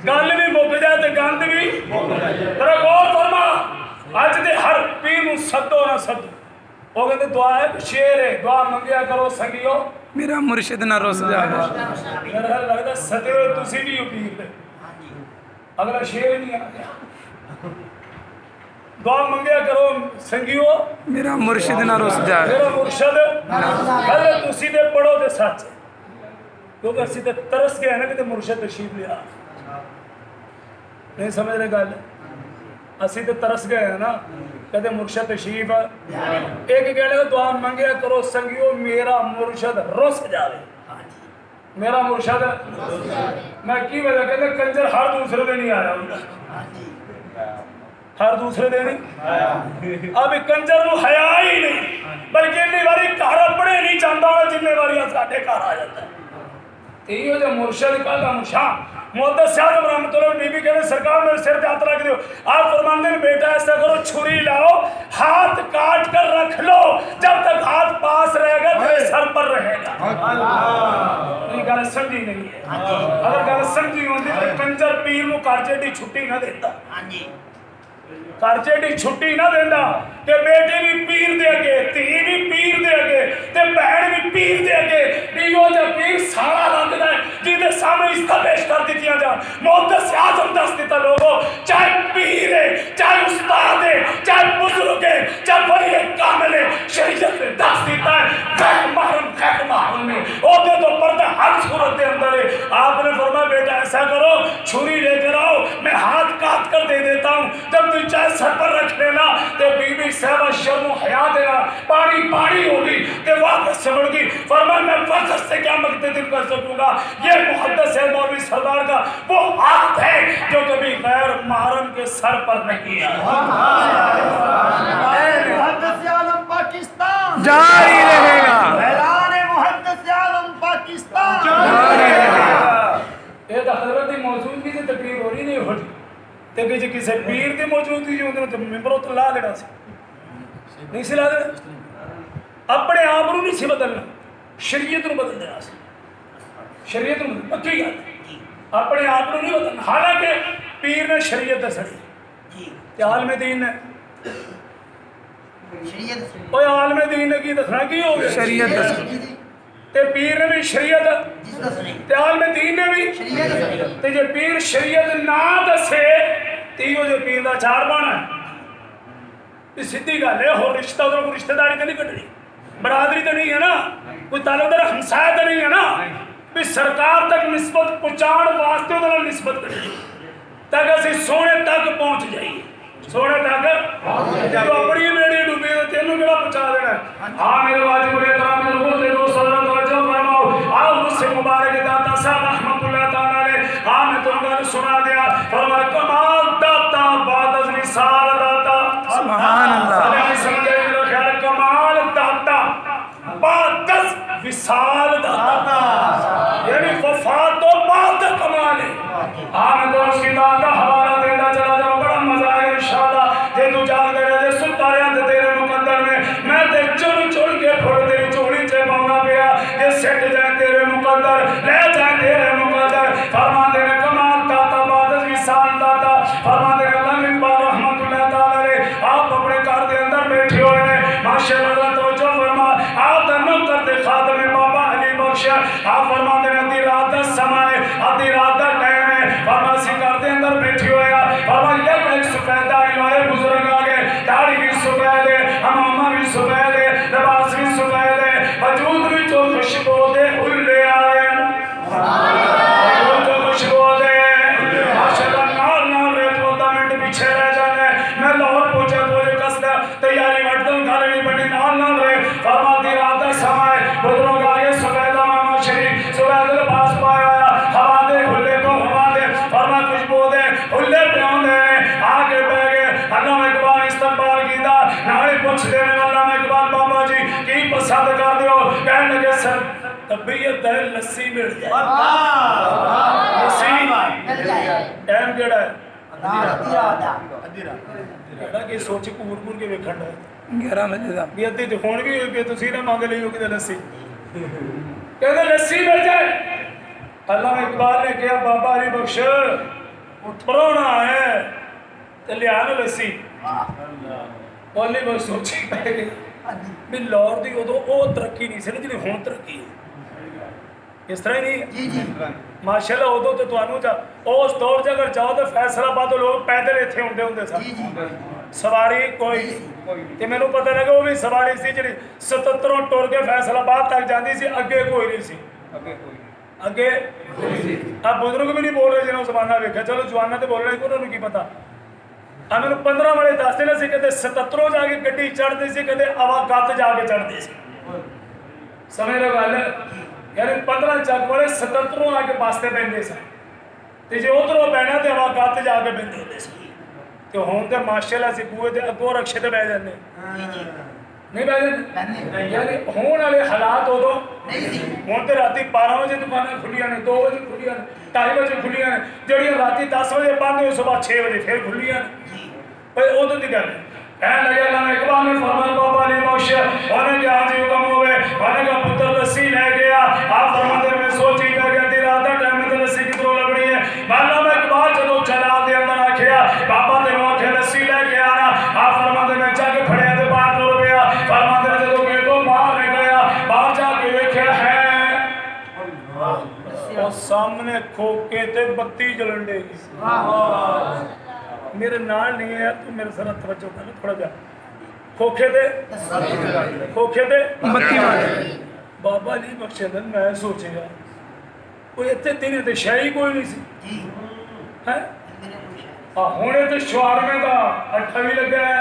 ਗੱਲ ਵੀ ਮੁੱਕ ਜਾਏ ਤੇ ਗੰਦ ਵੀ ਤੇਰਾ ਗੌਰ ਫਰਮਾ ਅੱਜ ਦੇ ਹਰ ਪੀਰ ਨੂੰ ਸੱਦੋ ਨਾ ਸੱਦੋ ਉਹ ਕਹਿੰਦੇ ਦੁਆ ਹੈ ਸ਼ੇਰ ਹੈ ਦੁਆ ਮੰਗਿਆ ਕਰੋ ਸੰਗਿਓ मेरा मुर्शिद ना रुस जावे ਮੇਰਾ ਲੱਗਦਾ ਸਦੇ ਹੋਏ ਤੁਸੀਂ ਵੀ ਹੋ ਪੀਰ ਦੇ ਅਗਲਾ ਸ਼ੇਰ ਨਹੀਂ ਆ ਗਿਆ ਦੁਆ ਮੰਗਿਆ ਕਰੋ ਸੰਗਿਓ मेरा मुर्शिद ना रुस जावे ਮੇਰਾ ਮੁਰਸ਼ਦ ਪਹਿਲੇ ਤੁਸੀਂ ਤੇ ਪੜੋ ਤੇ ਸੱਚ ਕਿਉਂਕਿ ਅਸੀਂ ਤੇ ਤਰਸ ਗਏ ਨਾ ਕਿ ਮੁਰਸ਼ਦ ਤਸ਼ਰੀਫ ਲਿਆ ਨਹੀਂ ਸਮਝ ਰਹੇ ਗੱਲ ਅਸੀਂ ਤੇ ਤਰਸ ਗਏ ਨਾ ਕਦੇ ਮੁਰਸ਼ਦ ਤਸ਼ਰੀਫ ਇੱਕ ਕਹਿੰਦੇ ਦੁਆ ਮੰਗਿਆ ਕਰੋ ਸੰਗਿਓ ਮੇਰਾ ਮੁਰਸ਼ਦ ਰੁੱਸ ਜਾਵੇ ਮੇਰਾ ਮੁਰਸ਼ਦ ਮੈਂ ਕੀ ਵਜ੍ਹਾ ਕਹਿੰਦੇ ਕੰਜਰ ਹਰ ਦੂਸਰੇ ਦਿਨ ਹੀ ਆਇਆ ਹੁੰਦਾ हर दूसरे दिन अब कंजर ਨੂੰ ਹਯਾ ਹੀ ਨਹੀਂ ਬਲਕਿ ਇੰਨੀ ਵਾਰੀ ਘਰ ਆਪਣੇ ਨਹੀਂ ਜਾਂਦਾ ਉਹ ਜ਼ਿੰਮੇਵਾਰੀ ਸਾਡੇ ਘਰ ਆ ਜਾਂਦਾ ਤੇ ਇਹੋ ਜਿਹਾ ਮੁਰਸ਼ਦ ਕਾਲਾ ਮੁਸ਼ਾ मोहम्मद साहब रहमतुल्लाह बीबी कहते सरकार मेरे सिर पे हाथ रख दो आप फरमाते हैं बेटा ऐसा करो छुरी लाओ हाथ काट कर रख लो जब तक हाथ पास रहेगा तेरे सर पर रहेगा ये गल समझी नहीं है अगर गल समझी होती तो कंजर पीर ਨੂੰ ਕਰਜ਼ੇ ਦੀ ਛੁੱਟੀ ਨਾ ਦਿੰਦਾ ਹਾਂਜੀ ਕਰਜ਼ੇ ਦੀ ਛੁੱਟੀ ਨਾ ਦਿੰਦਾ ਤੇ ਬੇਟੇ ਵੀ ਪੀਰ ਦੇ ਅੱਗੇ ਧੀ ਵੀ ਪੀਰ ਦੇ ਅੱਗੇ ਤੇ ਭੈਣ ਵੀ ਪੀਰ ਦੇ ਅੱਗੇ ਇਹੋ ਜਿਹਾ ਪੀਰ ਸਾਰਾ ਲੱਗਦਾ ਜਿਹਦੇ ਸਾਹਮਣੇ ਇਸਤਾਬਲਿਸ਼ ਕਰ ਦਿੱਤੀਆਂ ਜਾਣ ਮੁਹੱਦਿਸ ਆਜ਼ਮ ਦੱਸ ਦਿੱਤਾ ਲੋਗੋ ਚਾਹੇ ਪੀਰ ਹੈ ਚਾਹੇ ਉਸਤਾਦ ਹੈ ਚਾਹੇ ਬਜ਼ੁਰਗ ਹੈ ਚਾਹੇ ਬੜੀ ਕਾਮਿਲ ਹੈ ਸ਼ਰੀਅਤ ਨੇ ਦੱਸ ਦਿੱਤਾ ਹੈ ਗੈਰ महरम में ਉਹਦੇ ਤੋਂ ਪਰਦਾ हर सूरत के अंदर है आपने फरमाया बेटा ऐसा करो छुरी लेकर आओ मैं हाथ काट कर दे देता हूँ जब तू चाहे सर पर रख लेना तो बीबी साहबा शर्म हया देना पानी पानी होगी कि वापस से मुड़गी फरमाया मैं वक्त से क्या मकते दिन कर सकूंगा ये मुहद्दिस है मौलवी सरदार का वो हाथ है जो कभी गैर महरम के सर पर नहीं है मुहद्दिस आलम पाकिस्तान जारी रहेगा ऐलान मुहद्दिस आलम पाकिस्तान ये तो हजरत की मौजूदगी से तकरीर हो रही नहीं हो ते कि किसी पीर की मौजूदगी जो तो मिंबरों तो ला देना सी नहीं सी ला देना अपने आप को नहीं सी बदलना शरीयत को बदल देना सी शरीयत को पक्की गल अपने आप को नहीं बदलना हालांकि पीर ने शरीयत दसनी ते आलम दीन ने शरीयत ओए आलम दीन ने की दसना की हो गया शरीयत दसनी ते पीर ने भी शरीयत ते आलम दीन ने भी शरीयत ते जे पीर शरीयत ना दसे तीओ जो पीर दा चार बाना ये सीधी गल है होर रिश्ता उधर कोई रिश्तेदारी तो नहीं कटनी बरादरी तो नहीं है ना कोई ताल्लुकदार हमसाया तो नहीं है ना भी सरकार तक निस्बत पहुंचाने वास्ते उधर निस्बत करनी ताकि असि सोने तक पहुंच जाइए सोने तक जो अपनी बेड़ी डूबी तो तेनू केड़ा पहुंचा देना हां मेरे वाजिब रे तरह में लोगों ते रोज सल्लल्लाहु अलैहि वसल्लम फरमाओ आओ मुझसे मुबारक दाता साहब रहमतुल्लाह ताला ने हां मैं तुमको गल सुना दिया फरमाया कमाल दाता बाद अज विसाल दाता सुभान अल्लाह अरे समझे मेरा ख्याल कमाल दाता बाद अज विसाल दाता यानी वफात तो बाद कमाल है हां मैं तो उसकी दाता हवाला देता चला जाऊं बड़ा मजा आएगा इंशाल्लाह जे तू जाग दे रे सुता रहा ते तेरे मुकद्दर में मैं ते चुन चुन के फुल तेरी चोली च पाऊंगा पिया ये सेट जाए तेरे मुकद्दर ले जाए तेरे मुकद्दर फरमा दे कमाल दाता बाद विसाल दाता फरमा दे अल्लाह इकबाल रहमतुल्लाह ताला रे आप अपने घर दे अंदर बैठे हुए ने माशाअल्लाह तवज्जो फरमा आप दा नौकर ते खादम बाबा अली बख्श आप फरमा दे अधी रात दा समय अधी रात दा टाइम है फरमा सी घर दे अंदर बैठे हुए आ फरमा एक सफेद दाढ़ी वाले बुजुर्ग आ गए दाढ़ी भी सफेद है अमामा भी सफेद है लिबास भी सफेद है वजूद भी जो खुशबू दे हुल्ले आए जो खुशबू दे माशाअल्लाह नाल नाल रे 2 मिनट पीछे रह जाने मैं लाहौर पहुंचा तो कसदा तैयारी वटदो घर नहीं बनी नाल नाल रे फरमा दी रात दा समय बुजुर्ग आ गए सफेद अमामा शरीफ सफेद लिबास पाया हवा दे हुल्ले को हवा दे फरमा खुशबू दे हुल्ले प्याउंदे आगे बह गए अल्लाह इकबाल इस्तकबाल कीता नाले पूछ दे अल्लाह इकबाल बाबा जी की पसंद कर दियो कहने लगे सर तबीयत है लस्सी मिल जाए लस्सी टाइम केड़ा है ਕਿਹੜਾ ਕਿ ਸੋਚ ਘੂਰ ਘੂਰ ਕੇ ਵੇਖਣ ਦਾ 11 ਵਜੇ ਦਾ ਵੀ ਅੱਧੀ ਤੇ ਹੁਣ ਵੀ ਕਿ ਤੁਸੀਂ ਨਾ ਮੰਗ ਲਈ ਹੋ ਕਿਤੇ ਲੱਸੀ ਕਹਿੰਦੇ ਲੱਸੀ ਮਿਲ ਜਾਏ ਅੱਲਾਮਾ ਇਕਬਾਲ ਨੇ ਕਿਹਾ ਬਾਬਾ ਅਲੀ ਬਖਸ਼ ਉਠਰੋਣਾ ਹੈ ਤੇ ਲਿਆ ਨਾ ਲੱਸੀ ਬੋਲੀ ਬਸ ਸੋਚੀ ਪੈ ਗਈ ਵੀ ਲਾਹੌਰ ਦੀ ਉਦੋਂ ਉਹ ਤਰੱਕੀ ਨਹੀਂ ਸੀ ਜਿਹੜੀ ਹੁਣ ਤਰੱਕੀ ਹੈ ਇਸ ਤਰ੍ਹਾਂ ਹੀ ਨਹੀਂ जी जी ਮਾਸ਼ਾਅੱਲਾ ਉਦੋਂ ਤੇ ਤੁਹਾਨੂੰ ਉਸ ਦੌਰ 'ਚ ਅਗਰ ਜਾਓ ਤਾਂ ਫੈਸਲਾਬਾਦ ਲੋਕ ਪੈਦਲ ਇੱਥੇ ਹੁੰਦੇ ਸਨ जी जी ਸਵਾਰੀ ਕੋਈ ਤੇ ਮੈਨੂੰ ਪਤਾ ਲੱਗਾ ਉਹ ਵੀ ਸਵਾਰੀ ਸੀ ਜਿਹੜੀ 77 ਟੁਰ ਕੇ ਫੈਸਲਾਬਾਦ ਤੱਕ ਜਾਂਦੀ ਸੀ ਅੱਗੇ ਕੋਈ ਨਹੀਂ ਸੀ ਅੱਗੇ ਆ ਬਜ਼ੁਰਗ ਵੀ ਨਹੀਂ ਬੋਲ ਰਹੇ ਜਿਹਨਾਂ ਜ਼ਮਾਨਾ ਵੇਖਿਆ ਚਲੋ ਜਵਾਨਾਂ ਤੇ ਬੋਲ ਰਹੇ ਉਹਨਾਂ ਨੂੰ ਕੀ ਪਤਾ ਆ ਮੈਨੂੰ 15 ਵਾਲੇ ਦੱਸਦੇ ਨੇ ਸੀ ਕਦੇ 77 ਜਾ ਕੇ ਗੱਡੀ ਚੜ੍ਹਦੀ ਸੀ ਕਦੇ ਆਵਾਗੱਤ ਜਾ ਕੇ ਚੜ੍ਹਦੀ ਸੀ ਸਮਝ ਲਓ ਗੱਲ ਯਾਨੀ 15 ਚੱਕ ਵਾਲੇ 77 ਆ ਕੇ ਬੱਸ ਤੇ ਬੈਠਦੇ ਸਨ ਤੇ ਜੇ ਉਧਰੋਂ ਬੈਣਾ ਤੇ ਆਵਾਗੱਤ ਜਾ ਕੇ ਬੈਠਦੇ ਹੁੰਦੇ ਸੀ ਤੇ ਹੁਣ ਤੇ ਮਾਸ਼ਾਅੱਲਾ ਸੀ ਬੂਏ ਤੇ ਅੱਗੋਂ ਰਕਸ਼ੇ ਤੇ ਬਹਿ ਜਾਂਦੇ ਨਹੀਂ ਬਹਿ ਜਾਂਦੇ ਯਾਨੀ ਹੋਣ ਵਾਲੇ ਹਾਲਾਤ ਉਦੋਂ ਹੁਣ ਤੇ ਰਾਤੀ 12 ਵਜੇ ਦੁਕਾਨਾਂ ਖੁੱਲੀਆਂ ਨੇ 2 ਵਜੇ ਖੁੱਲੀਆਂ ਨੇ 2:30 ਵਜੇ ਖੁੱਲੀਆਂ ਨੇ ਜਿਹੜੀਆਂ ਰਾਤੀ 10 ਵਜੇ ਬੰਦ ਹੋਏ ਸਵੇਰ 6 ਵਜੇ ਫਿਰ ਖੁੱਲੀਆਂ ਭਾਈ ਉਦੋਂ ਦੀ ਗੱਲ ਕਹਿਣ ਲੱਗੇ ਅੱਲਾਮਾ ਇਕਬਾਲ ਨੇ ਫਰਮਾਇਆ ਬਾਬਾ ਅਲੀ ਬਖਸ਼ ਉਹਨੇ ਕਿਹਾ ਜੀ ਹੁਕਮ ਹੋਵੇ ਉਹਨੇ ਕਹਾ ਪੁੱਤਰ ਲੱਸੀ ਲੈ ਗਿਆ ਆਪ ਫਰਮਾਉਂਦੇ ਮੈਂ ਸੋਚੀ ਕਰ ਗਿਆ ਤੇ ਰਾਤ ਦਾ ਟਾਈਮ ਤੇ ਲੱਸੀ ਕਿਧਰੋਂ ਲੱਭਣੀ ਹੈ ਅੱਲਾਮਾ ਇਕਬਾਲ ਜਦੋਂ ਜਨਾਬ ਦੇ ਅੰਦਰ ਆਖਿਆ ਬਾਬਾ ਤੈਨੂੰ ਆਖਿਆ ਲੱਸੀ ਲੈ ਕੇ ਆਣਾ ਆਪ ਫਰਮਾਉਂਦੇ ਮੈਂ ਚੱਕ ਫੜਿਆ ਤੇ ਬਾਹਰ ਟੁਰ ਗਿਆ ਫਰਮਾਉਂਦੇ ਜਦੋਂ ਗੇਟੋਂ ਬਾਹਰ ਨਿਕਲਿਆ ਬਾਹਰ ਜਾ ਕੇ ਵੇਖਿਆ ਹੈ ਉਹ ਸਾਹਮਣੇ ਖੋਕੇ ਤੇ ਬੱਤੀ ਜਲਣ ਡੇ मेरे नाल नहीं है तू मेरे साथ तवज्जो कर थोड़ा जा खोखे दे ਬੱਤੀ ਮਾਰ बाबा जी बख्शे मैं सोचेगा कोई इतने दिन ते शाही कोई नहीं सी है हुणे ते शवारमे दा अट्ठा भी लगा है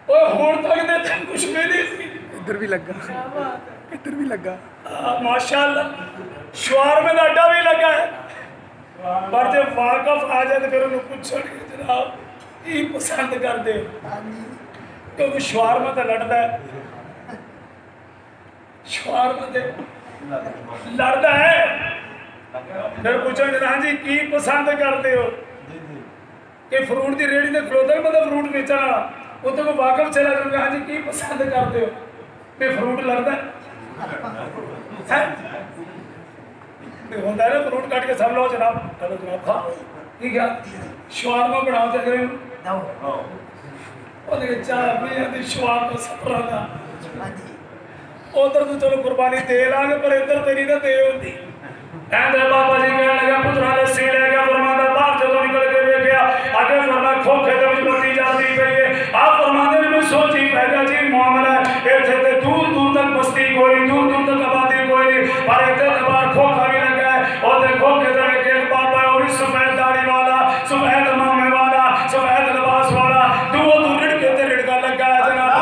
ओए हुण तक ते तैनूं कुछ भी नहीं सी ਇੱਧਰ ਵੀ ਲੱਗਾ माशाअल्लाह शवारमे का अड्डा भी लगा है पर जब वाकफ आ जाए तो फिर उन्हें पूछेंगे जनाब की पसंद करते क्योंकि शवारमा तो लड़ता है शवारमा तो लड़ता है फिर पूछेंगे हाँ जी की पसंद करते हो कि फ्रूट की रेहड़ी से खड़ोता मतलब फ्रूट बेचने वाला उतो को वाकफ चला जाऊंगा हाँ जी की पसंद करते हो कि फ्रूट लड़ता है होता है ना फ्रूट काट के सब लो जनाब चलो जनाब खा ठीक है शवारमा बनाओ तो करें चाह भी शवारमा सफरा का उधर तो चलो कुर्बानी दे लागे पर इधर तेरी ना दे होती कहते बाबा जी कहने लगा पुत्रा लस्सी ले गया फरमाता बाहर जदों निकल के वे गया आगे फरमाया खोखे ते विच बत्ती जाती पई है आप फरमाते ने मैं सोची पै गया जी मामला इत्थे ते दूर दूर तक बस्ती कोई नहीं दूर दूर तक आबादी कोई नहीं पर इत्थे ते बाहर खोखा भी लगा है और ते खोखे ते एक बाबा है वो भी सफेद दाढ़ी वाला सफेद मामे वाला सफेद लिबास वाला दूर दूर रिड़के ते रिड़का लगा है जनाब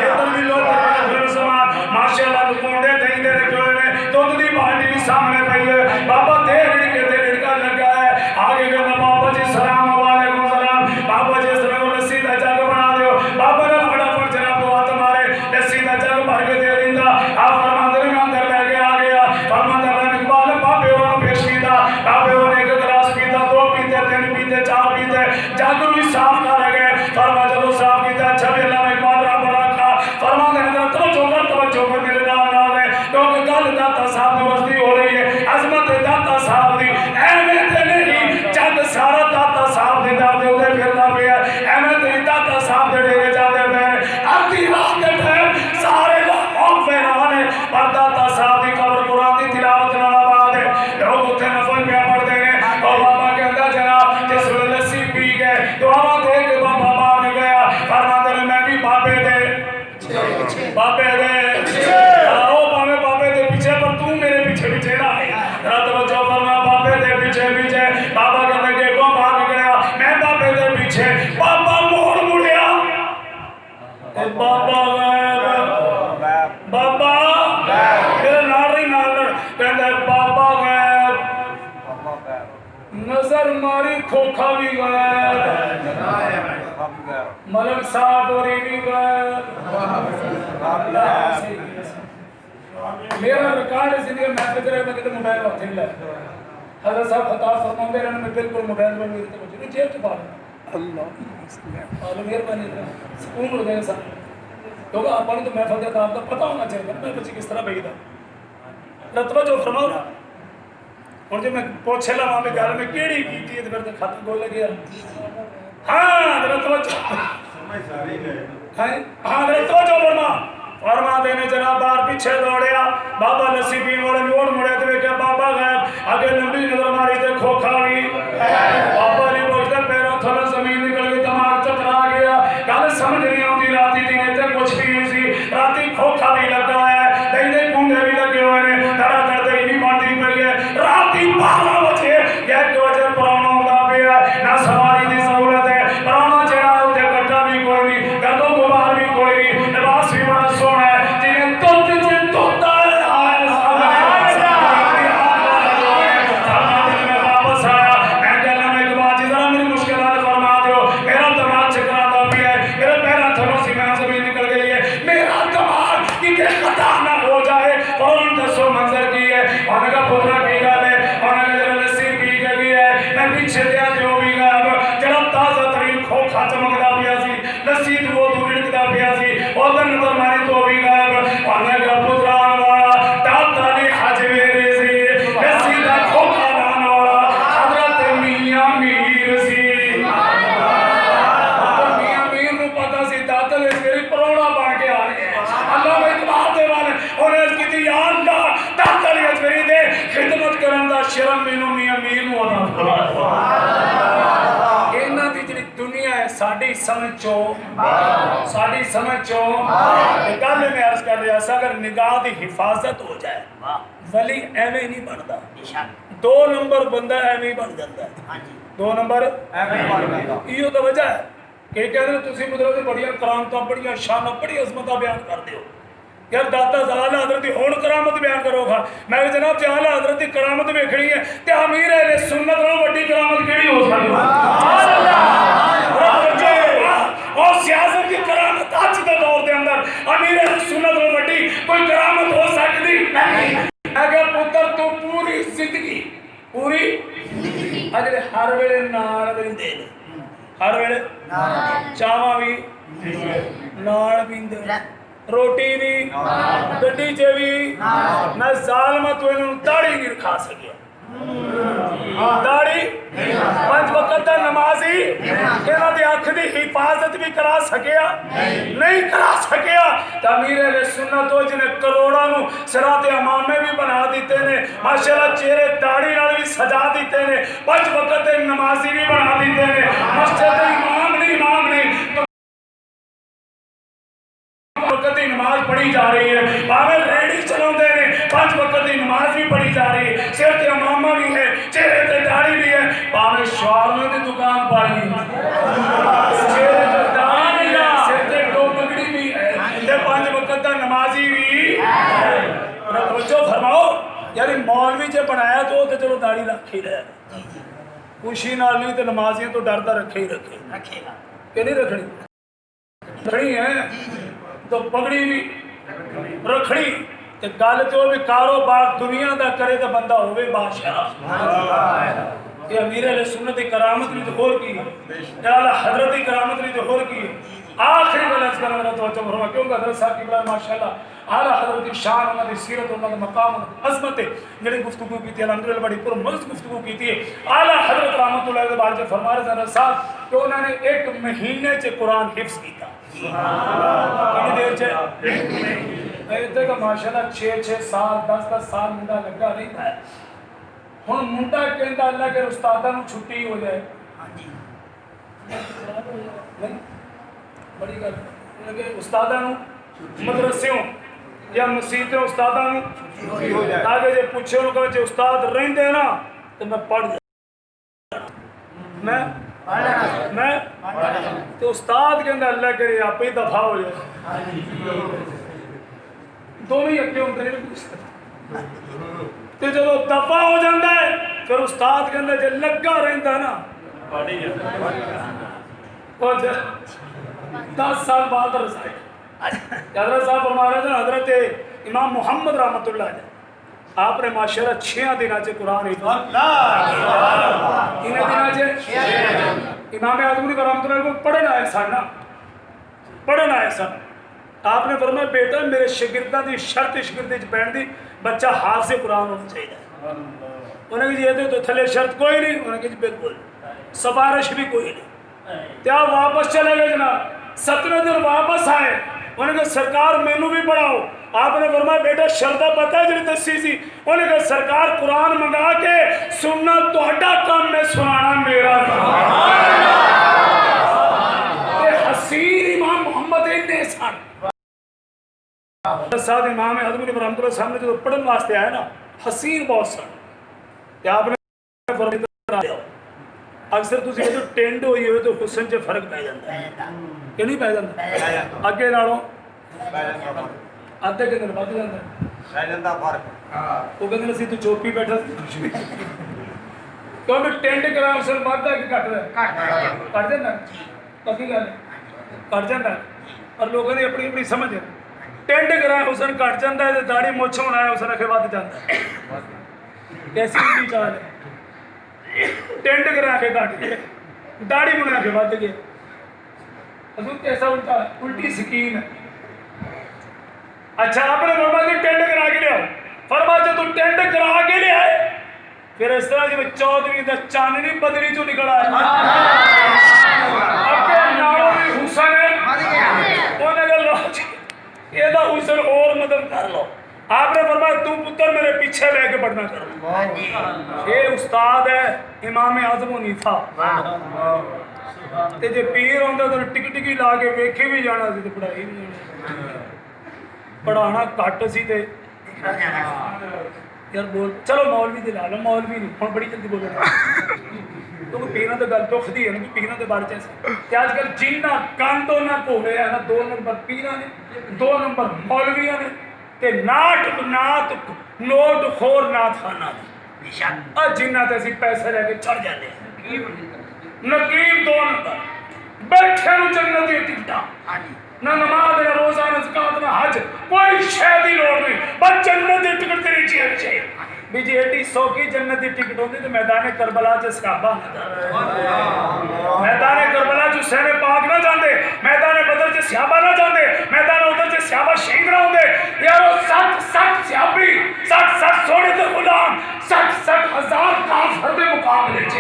इधर भी लोग फिर समान माशाअल्लाह लुकोंडे देंदे रखे हुए ने दुध दी बाल्टी भी सामने पई है बाबा दे रिड़के ते रिड़का लगा है आगे कहना बाबा जी सलाम वालेकुम सलाम बाबा जी सलाम लस्सी दा जग बना दियो बाबा ने फटाफट जनाब को हाथ मारे लस्सी दा जग भर के दे दिंदा आप फरमाते ने अंदर लेके आ गया फरमाता है इकबाल बाबे वाला पेश कीता बाबे ने एक गिलास पीता 2 पीते 3 पीते 4 पीते जग भी साफ कर गए फरमा जब साफ कीता अच्छा भी अल्लाह इकबाल रब रखा फरमाते ने तवज्जो कर मेरे नाल है क्योंकि गल दाता साहब की वस्ती हो रही है अजमत दाता साहब दी एवें ते नहीं जग सारा दाता साहब दे दर दे उते फिरदा पिया एवें ते दाता साहब दे डेरे जाते पे अद्धी रात दे टाइम सारे लोग फैरान है पर दाता साहब दी कब्र कुरान दी तिलावत नाल आबाद है लोग उथे नफल पे पढ़ते हैं और बाबा कहता जनाब जिस वेले लस्सी पी गए दुआवा दे के बाबा बाहर गया फरमाते ने मैं भी बाबे दे आओ बाबे बाबे दे पीछे पर तू मेरे पीछे पीछे ना आए रात बच्चों फरमा बाबे दे पीछे पीछे बाबा कहने के को भाग गया मैं बाबे दे पीछे बाबा मोड़ मुड़िया बाबा बाबा मेरे नाल कहता बाबा गैब नजर मारी खोखा भी गैब मलक साहब और भी गैब मेरा रिकॉर्ड है जिंदगी मैं फिक्र है मैं किते मोबाइल हाथ नहीं लाया हज़रत साहब खताब फरमाते रहने में बिल्कुल मोबाइल पर मेरी तवज्जो जेब च पा अल्लाह और मेहरबानी सुकून हो जाए सब क्योंकि अपन तो महफिल का आपका पता होना चाहिए मैं बच्ची किस तरह बेईदा रतवा जो फरमाओ ना और जो मैं पूछे ला वहां पे घर में केड़ी कीती है तो फिर तो खत्म बोल गया हां रतवा समय सारे गए हां रतवा जो फरमा देने जरा बाहर पीछे दौड़िया बाबा लस्सी पीने वाले मोड़ मुड़े तो क्या बाबा गए आगे लंबी नजर मारी तो खोखा भी बाबा ने बोलते पैरों थोड़ा जमीन निकल गई दिमाग चकरा गया गल समझ नहीं आती राती दिन ते कुछ भी नहीं सी राती खोखा भी लगा है दही कुंडे भी लगे हुए ने धड़ा धड़ दही नहीं बनती पई है राती 12 बजे 1 बजे पुराना होता पिया ना सवारी की सहूलत है पुराना चढ़ा उत्ते कट्टा भी कोई नहीं गर्दों गुबार भी कोई नहीं लिबास भी बड़ा सोना है जिन्हें तुत जे तोता आए वापस आया मैं कहना मैं एक बात जरा मेरी मुश्किलात फरमा दो मेरा दिमाग चकराता भी है मेरे पैरों थलों से मैं जमीन निकल गई है मेरा दिमाग कि खता ना हो जाए फौरन दसो मंजर की है उन्होंने का पुत्रा की गल है उन्होंने जरा लस्सी पी गई है मैं पीछे दिया जो भी गया जरा ताजा तरीन खोखा चमकदा पिया सी लस्सी वो दुड़कदा पिया सी उधर नजर मारी तो भी गया उन्होंने का पुत्रा वाला दाता ने हज मेरे सी लस्सी दा खोखा लान वाला हजरत मियां मीर सी मियां मीर नु पता सी दाता ने मेरी परौड़ा बन के आ रही है अल्लाह में इतबार दे वाले उन्हें की या अल्लाह दाता ने मेरी दे खिदमत करन दा शर्म मैनू मियां मीर नु अता फरमा इन्हां दी जेहड़ी दुनिया है साडी समझ चो गल मैं अर्ज कर रहा सा अगर निगाह की हिफाजत हो जाए वली एवें नहीं बनता 2 नंबर बंदा एवें ही बन जाता है 2 नंबर इहो तो वजह है कि कहते तुम मतलब बड़िया करामत बड़िया शान बड़ी अजमत बयान करते हो यार दाता आला हजरत की होड़ करामत बयान करोगा मैं जनाब जो आला हजरत की करामत वेखनी है तो अमीर है सुन्नत नालों वड्डी करामत केड़ी हो सकती और सियासत की करामत आज के दौर के अंदर अमीर है सुन्नत नालों वड्डी कोई करामत हो सकती नहीं अगर पुत्र तू पूरी जिंदगी अजरे हर वेले नाल रहिंदे ने हर वेले चावा भी नाल पींदे रोटी भी गड्डी च भी मैं जालमा तो इन्हों दाड़ी नहीं रखा सकिया दाड़ी 5 वक्त दा नमाजी इन्हां दी अख दी हिफाजत भी करा सकिया नहीं करा सकिया अमीर अहले सुन्नत हो जिन्हें करोड़ों नु सिराते अमामे भी बना दिते ने माशाअल्लाह चेहरे दाड़ी नाल भी सजा दिते ने 5 वक्त दे नमाजी भी बना दिते ने मस्जिद दे इमाम नहीं वक्त नमाज पढ़ी जा रही है भावे रेडी चलाते ने 5 वक्त की नमाज भी पढ़ी जा रही है सिर ते अमामा भी है चेहरे ते दाढ़ी भी है भावे शवारमे की दुकान पाई चेहरे ते दाढ़ी भी है सिर ते टोपगड़ी भी है ते 5 वक्त का नमाजी भी तवज्जो फरमाओ यानी मौलवी जे बनाया तो चलो दाढ़ी रख ही रहा खुशी नाल नहीं तो नमाजियों तो डरता रखे ही रखेगा कि नहीं रखनी है तो पगड़ी भी रखड़ी ते गल तो भी कारोबार दुनिया का करे तो बंदा होवे बादशाह ये अमीर अहले सुन्नत की करामत नहीं तो होर की आला हजरत की करामत नहीं तो होर की आखिरी गल अर्ज करना मेरा तवज्जो फरमा क्योंकि हजरत साहब की माशाअल्लाह आला हजरत की शान उन्होंने सीरत उन्होंने मकाम अजमत जिहड़ी गुफ्तगू की अल्हम्दुलिल्लाह बड़ी पुरमज़ गुफ्तगू की आला हजरत रहमतुल्लाह अलैहि बारे फरमाया हजरत साहब कि उन्होंने 1 महीने च कुरान हिफ्ज किया कितनी देर च इतने का माशाअल्लाह 6-6 साल 10-10 साल मुंडा लगा रहा है हुण मुंडा कहता अल्लाह के उस्तादां नूं छुट्टी हो जाए नहीं बड़ी गल उस्तादां नूं मदरसियों या मसीतों उस्तादां नूं छुट्टी हो जाए ताकि जे पूछे उन्होंने कहे उस्ताद रहिंदे ना तो मैं पढ़ मैं तो उस्ताद कहता अल्लाह करे आप ही दफा हो जाए दोनों ही अगे होंगे तो जो दफा हो जाता है फिर उस्ताद कहता जो लगा रहा ना 10 साल बाद रसाई हजरत साहब हमारे हजरत इमाम मुहम्मद रहमतुल्लाह अलैह आपने माशाअल्लाह 6 दिनां च कुरान कितने दिनां च इमाम आज़म रहमतुल्लाह को पढ़न आए सन ना पढ़न आए सन आपने फरमाया बेटा मेरे शागिर्दां दी शर्त शागिर्दी च पैण दी बच्चा हाफिज़ कुरान होना चाहिए। उन्हें जी ये तो थले शर्त कोई नहीं, उन्हें कहा बिल्कुल सिफारिश भी कोई नहीं। तो आप वापस चले गए जनाब, 7वें दिन वापस आए, उन्हें कहा सरकार मैनू भी पढ़ाओ। आपने फरमाया बेटा शर्त पता है जी दसी सी, उन्हें कहा सरकार कुरान मंगा के सुनना तुहाडा काम है, सुनाना मेरा काम। हसीन इमाम मोहम्मद इन्ने सन साथ इमाम आज़म रहमतुल्लाह साहब ने जो पढ़न वास्ते आया ना हसीन बहुत सन। आपने अक्सर तुम जो टेंड हुई हो तो हुसन च फर्क पै जाता है कि नहीं पै जाता? अगे नालों अद्धे दिन वध जाता वो कहते असं तू चोपी बैठा क्योंकि टेंड करा हुसन वधदा कि घटदा? घट जाता पक्की गल घट जाता पर लोगों की अपनी अपनी समझ है। टेंड करा हुसन घट जाता है, दाढ़ी मुछ होना है हुसन अखे वध जाता है। कैसी उल्टी चाल है? टेंड करा के घट गए, दाढ़ी मुना के वध गए। कैसा उल्टा उल्टी स्कीम है। अच्छा आपने फरमा जी टेंड करा के लिया, फरमा जो तू टेंड करा के लिया फिर इस तरह जी चौधरी का चांदनी बदली चो निकल आया हुसन है एदा हुसन और मदद कर लो। आपने फरमाया तू पुत्र मेरे पीछे लेके पढ़ना कर। ये उस्ताद है इमाम आज़म हनीफा ते जे पीर होंदा तो टिक टिकी ला के वेखे भी जाना सी ते पढ़ाई नहीं जानी। पढ़ाना घट सी ते यार बोल चलो मौलवी दे ला लो, मौलवी नहीं हुण बड़ी जल्दी बोल क्योंकि पीरां दी गल दुखदी है ना कि पीरां दे बारे च ते अजकल जिन्ना कंद उन्ना घोड़े है ना 2 नंबर पीरां ने 2 नंबर मौलवियां ने ते नाट नात नोट खोर नाथ खाना जिन्ना ते असीं पैसे लेके चढ़ जाते हैं। नकीब 2 नंबर बैठे जन्नत दी टिकटां ना नमाज ना रोजा ना ज़कात ना हज कोई शय दी लोड़ नहीं, बस जन्नत दी टिकट तेरी जेब च भी जी एडी सौखी जन्नत दी टिकट होती तो मैदान करबला च सहाबा मैदान करबला च हुसैन पाक ना जाते, मैदान बदर च सहाबा ना जाते, मैदान उधर च सहाबा शहीद ना होंदे। यार 60 सहाबी 60 सोने दे गुलाम 60 हज़ार काफिर दे मुकाबले च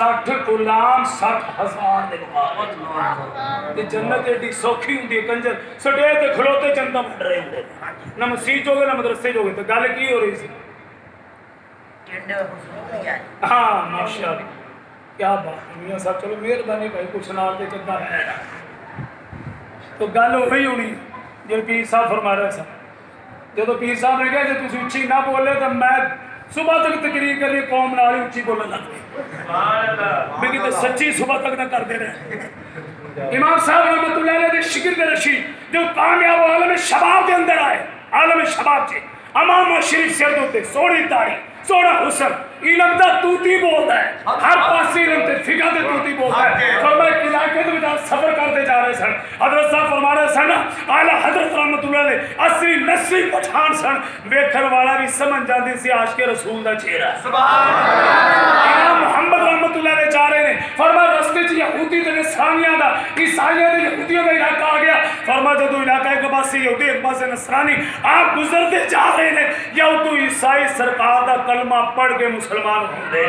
60 गुलाम 60 हज़ार दे मुकाबले जन्नत एडी सौखी होंदी कंजर सटे ते खलोते चंदा बन रहे होंदे ना मसीह जोगे ना मदरसे जोगे। तो गल की हो रही सी? हाँ माशाअल्लाह क्या बात है मियां साहब, चलो मेहरबानी भाई कुछ नाल ते चंदा है ना। तो गल वही होनी जो पीर साहब फरमा रहे सन। जो पीर साहब ने कहा जो तुम उच्ची ना बोले तो मैं सुबह तक तकरीर करी कौम नाल ही उच्ची बोलने लग गई तो सच्ची सुबह तक ना करते रहे। इमाम साहब रहमतुल्लाह अलैह शिगिर्द रशीद जो कामयाब आलम शबाब के अंदर आए, आलम शबाब से अमाम शरीफ सिर होते सोहनी दाढ़ी सोहना हुसन इलम दा तूती बोलता है, हर पासे इलम ते फिका ते तूती बोलता है। फरमाया कि इलाके दे विच सफर करते जा रहे सन, हजरत साहब फरमा रहे सन आला हजरत रहमतुल्लाह अलैह असली नस्ली पठान सन, वेखण वाला भी समझ जांदी सी आशिक रसूल दा चेहरा। सुभान अल्लाह इमाम मोहम्मद रहमतुल्लाह अलैह जा रहे ने, फरमाया रस्ते च यहूदी ते नसरानियां दा ईसाइयां ते यहूदियों दा इलाका आ गया। फरमाया जदों इलाका एक पासे यहूदी एक पासे नसरानी आप गुजरते जा रहे ने, यहूदी ईसाई सरकार दा कलमा पढ़ के मुसलमान होंदे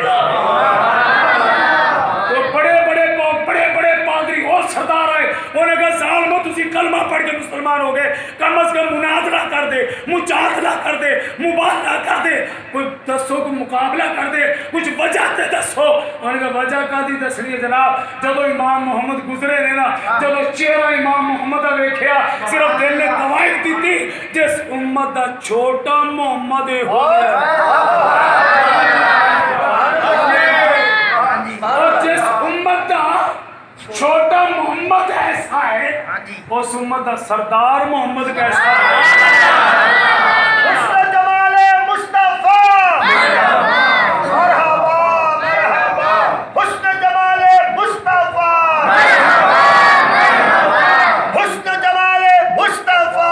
तो बड़े बड़े पादरी और सरदार आए, उन्होंने कहा जालिमो तुसी कलमा पढ़ के मुसलमान हो गए, कम अज कम मुनाजरा कर दे, मुजाहदा कर दे, मुबाहला कर दे, कोई दसो कोई मुकाबला कर दे, कुछ वजह ते दसो। उन्होंने कहा वजह कादी दसनी है जनाब, जब इमाम मोहम्मद गुजरे ने ना, जब चेहरा इमाम मोहम्मद का वेख्या सिर्फ दिल ने गवाही दी जिस उम्मत का छोटा मोहम्मद हो गया और जिस उम्मत का छोटा मोहम्मद ऐसा है उस उम्मत का सरदार मोहम्मद कैसा है। हुस्न जमाले मुस्तफा मरहबा मरहबा, हुस्न जमाले मुस्तफा हुस्न जमाले मुस्तफा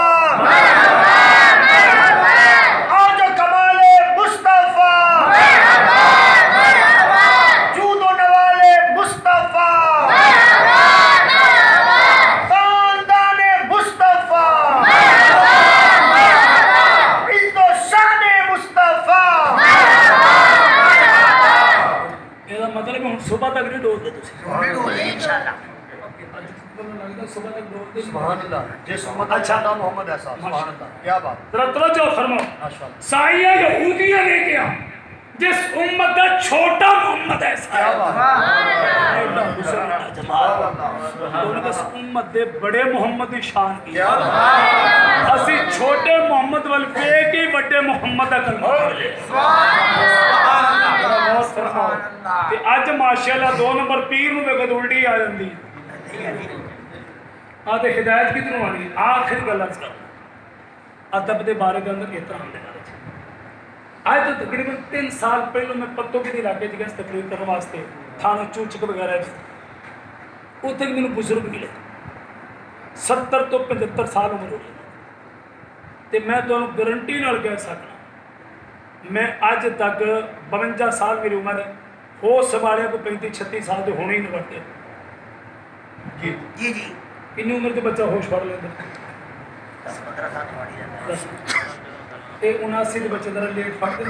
सुबह तक नहीं डोलते तुसी इंशाल्लाह सुबह तक डोलते सुभान अल्लाह जिस उम्मत अच्छा। का नाम मोहम्मद ऐसा सुभान अल्लाह क्या बात जरा तवज्जो फरमाओ माशाअल्लाह साइया यहूदियां लेके आ जिस उम्मत का छोटा मोहम्मद है क्या बात उस उम्मत दे बड़े मोहम्मद की शान की क्या बात असि छोटे मोहम्मद वाल फेक ही बड़े मोहम्मद का कलमा पढ़ ले ते अज माशाअल्लाह 2 नंबर पीर नु वेख उल्टी आ जांदी हां ते हिदायत किधरों आनी आखिरी गल अर्ज कर अदब दे बारे के अंदर एहतराम दे बारे आज तो तकरीबन 3 साल पहले मैं पत्तों के इलाके गया तकरीर करने वास्ते थाने चूचक वगैरह उत्थे मैंने बुजुर्ग मिले 70 तो 75 साल उम्र हो गई तो मैं तुम्हें गारंटी नाल कह सकना मैं अज तक 52 साल मेरी उम्र है हो संभालिया को 35-36 साल के होने ही नहीं बढ़ते जी जी जी इन्नी उम्र के बच्चा होश फड़ लेता 10-15 साल पढ़ी जाता है ये 79 के बच्चे जरा लेट फड़ते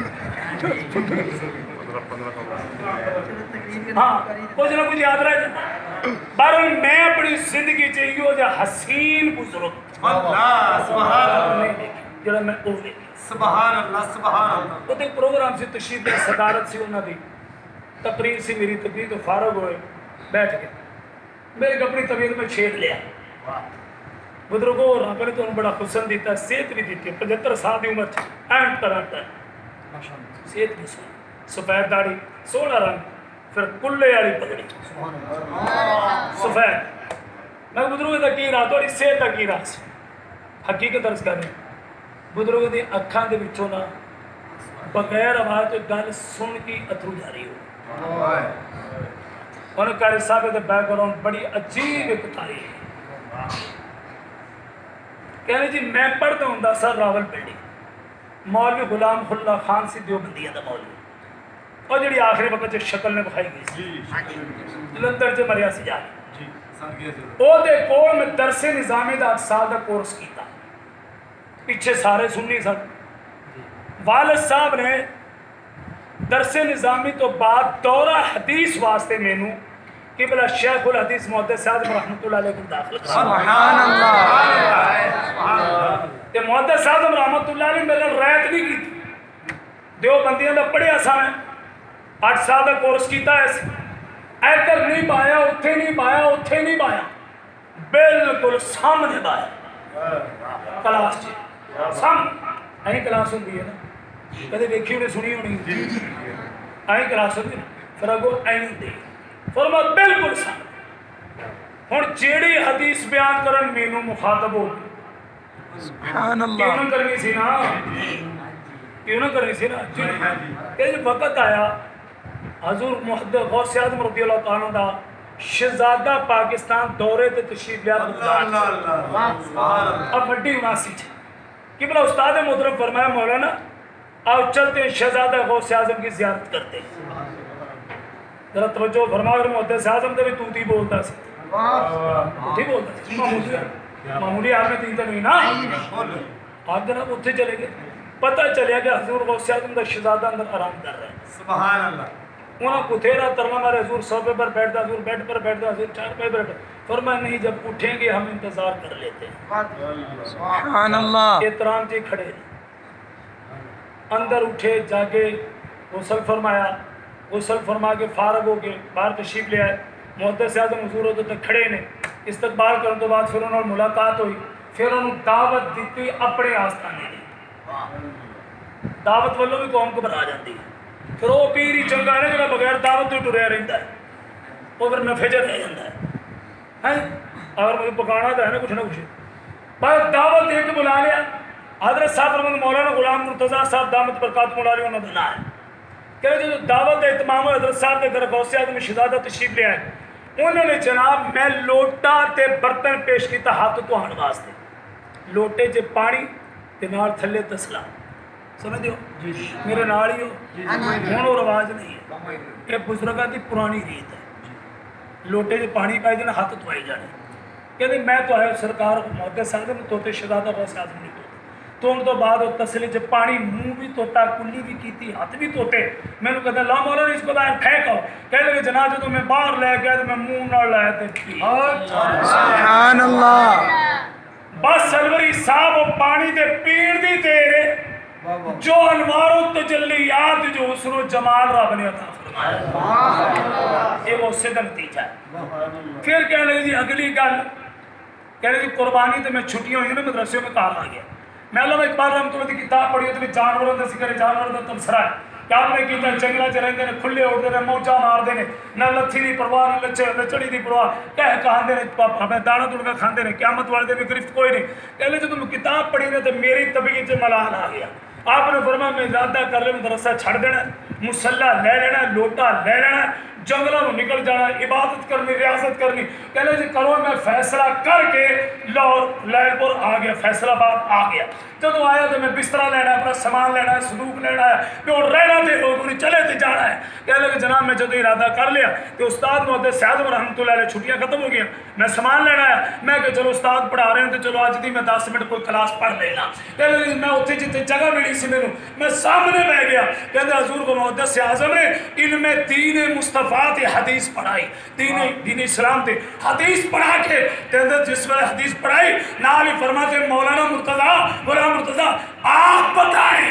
हाँ कुछ ना कुछ याद रह जाता पर मैं अपनी जिंदगी चाहिए जो हसीन गुजरो अल्लाह सुभान अल्लाह जरा मैं वो देखी सुभान अल्लाह वो प्रोग्राम से तशरीफ दी सदारत सी उन्होंने तकरीर सी मेरी तकरीर तो फारग होए बैठ गए मेरे अपनी तबीयत में छेड़ लिया बुजुर्गो रब ने तुम बड़ा हुसन दिता सेहत भी दी 75 साल की उम्र एंड कराटा सेहत भी सुन सफेद दाढ़ी सोहना रंग फिर कुल्ले वाली पगड़ी सफेद मैं बुजुर्ग का की रात थोड़ी सेहत का की रात हकीकत अर्ज कर रही बुजुर्ग की अखा के विचों ना बगैर आवाज तो गल सुन के अथरू जारी हो उन्हें कारी साहब के बैकग्राउंड बड़ी अजीब एक तारीख है कहने जी मैं पढ़ता हूँ सर रावलपिंडी मौलवी गुलाम खुल्ला खान सी दियोबंदिया का मौलवी और जी आखिरी वक्त शक्ल ने विखाई गई जलंधर से मरिया सी जाके कोल मैं दरसे निजामी का 8 साल का कोर्स किया पिछे सारे सुननी सन वालिद साहब ने दरसे निजामी तो बाद दौरा हदीस वास्ते मैनू कि भला शेखुल हदीस मुहद्दिस साहब रहमतुल्लाह अलैह को दाखिल सुभान अल्लाह ते मुहद्दिस साहब रहमतुल्लाह अलैह मेरे रैत नहीं की देवबंदियां दा पढ़िया सा मैं 8 साल का कोर्स किया इधर नहीं पाया उत्थे नहीं पाया उत्थे नहीं पाया बिल्कुल सामने पाया क्लास सामने अं क्लास होंगी है ना कदे वेखी होनी सुनी होनी अं क्लास होंगी फिर अगो ऐ होंगी फिर मैं बिल्कुल सामने हुण जेड़ी हदीस बयान करन मैनू मुखातब हो सुभान अल्लाह क्यों ना करनी सी ना क्यों ना करनी सी ना ये वक्त आया हजूर मुहद्दिस गौस आज़म रज़ी अल्लाह तआला दा शहजादा पाकिस्तान दौरे ते तशरीफ लिया अब वड्डी उनासी कि भला उस्ताद मोहतरम फरमाया मौलाना आओ चलते हैं शहजादा गौस आज़म की ज़ियारत करते हैं जरा तवज्जो फरमा और मुहद्दिस आज़म तो भी तूती बोलता सी तूती बोलता सी मामूली आदमी तीन तो नहीं ना आप जनाब उत्थे चले गए पता चलिया कि हजूर गौस आज़म का शहजादा अंदर आराम कर रहे हैं सुभान अल्लाह उन्हें कुथेरा तरला मारे हजूर सोफे पर बैठता हजूर बेड पर बैठता हजूर चार पे बैठता फरमाया नहीं जब उठेंगे हम इंतजार कर लेते हैं सुभान अल्लाह एहतराम जी खड़े अंदर उठे जाके गुसल फरमाया गुसल फरमा के फारग हो के बाहर तशरीफ ले आए मुहद्दिस आज़म हुजूर उदे तक खड़े ने इस्तकबाल करने तो बाद फिर उन्होंने मुलाकात हुई फिर उन्होंने दावत दी अपने आस्थाने की दावत वालों भी कौम घबरा जाती है फिर वो पीर ही चंगा है जो बगैर दावत तो टुरया रहता है वो फिर नफे च रह जाता है अगर मुझे पकाना तो है ना कुछ पर दावत दे के बुला लिया हजरत साहब मौलाना गुलाम मुर्तज़ा साहब दामत बरकात मुलारी उन्होंने बना है कह जो दावत का इतमाम हजरत साहब के घर गौस आज़म शहजादा तशरीफ ले आए उन्होंने जनाब मैं लोटा ते बर्तन पेश किया हाथ धोने वास्ते लोटे च पानी ते नाल थल्ले तसला समझ दो मेरे नाल ही हो हुण वो रवाज नहीं है ये बुजुर्गों की पुरानी रीत है लोटे च पानी पाई देना हाथ धोए जाने कहते मैं तो आया सरकार मुहद्दिस आज़म तोते शहजादा गौस आज़म नहीं तोते ਧੋਣ ਤੋਂ ਬਾਅਦ ਉਹ ਤਸਲੇ 'ਚ ਪਾਣੀ ਮੂੰਹ ਵੀ ਧੋਤਾ, ਕੁੱਲੀ ਵੀ ਕੀਤੀ, ਹੱਥ ਵੀ ਧੋਤੇ। ਮੈਨੂੰ ਕਹਿੰਦਾ ਲਾ ਮੌਲਾ ਇਸ ਕੋ ਬਾਹਰ ਫੇਂਕ ਆਓ। ਕਹਿੰਦੇ ਕਿ ਜਨਾਬ ਜਦੋਂ ਮੈਂ ਬਾਹਰ ਲੈ ਗਿਆ ਤੇ ਮੈਂ ਮੂੰਹ ਨਾਲ ਲਾਇਆ ਤੇ सुभान अल्लाह बस सरवरी साहब वो पानी दे पीण दी देर जो अनवारों तजल्लियात जो उसनो जमाल रब ने अता फरमाया, ये वो सिद्ध नतीजा है। फिर कह लगे जी अगली गल, कह लगे जी कुर्बानी तो मैं छुट्टियां हुई ना मदरसे में घर आ गया। मैं अल्लामा इकबाल रहमतुल्लाह की किताब पढ़ी तो जानवरों का जिक्र, जानवरों का तबसरा है। क्या आपने किया जंगलों च रहिंदे ने, खुले उड़ते ने, मौजा मारते ने, ना लत्थी की परवाह ना लचड़ी की परवाह, कह कहांदे ने हमें दाना तुड़का खाते हैं, क्यामत वाले दिन गिरफ्त कोई नहीं। कहले जो तुम किताब पढ़ी ने तो मेरी तबीयत च मलाल आ गया। आपने फरमाया मैं इरादा कर ले मदरसा छड़ देना, मुसल्ला ले लेना, लोटा ले लेना, जंगलों में निकल जाना, इबादत करनी, रियासत करनी। कहले जी करो, मैं फैसला करके लाहौर लैलपुर आ गया, फैसलाबाद आ गया। जब आया तो मैं बिस्तरा लेना है, अपना सामान लेना है, संदूक लेना है, मैं रहना थे लोग चले थे जाना है। कह लगे जनाब मैं जो इरादा कर लिया तो उस्ताद मोहद्दिस सैयद रहमतुल्लाह अलैह छुट्टियां खत्म हो गई, मैं सामान लेना है। मैं कि चलो उस्ताद पढ़ा रहे हैं तो चलो अज दी मैं 10 मिनट कोई क्लास पढ़ लेना। कह लगे मैं उत्थे जिथे जगह मिली सी मैनू, मैं सामने बह गया। कहते हजूर को मुहद्दिस आज़म ने इल्मे दीन मुस्तफा ते हदीस पढ़ाई, दीन इस्लाम ते हदीस पढ़ा के कहते जिस वेले हदीस पढ़ाई नाल ही फरमाते मौलाना मुर्तज़ा आप बताएं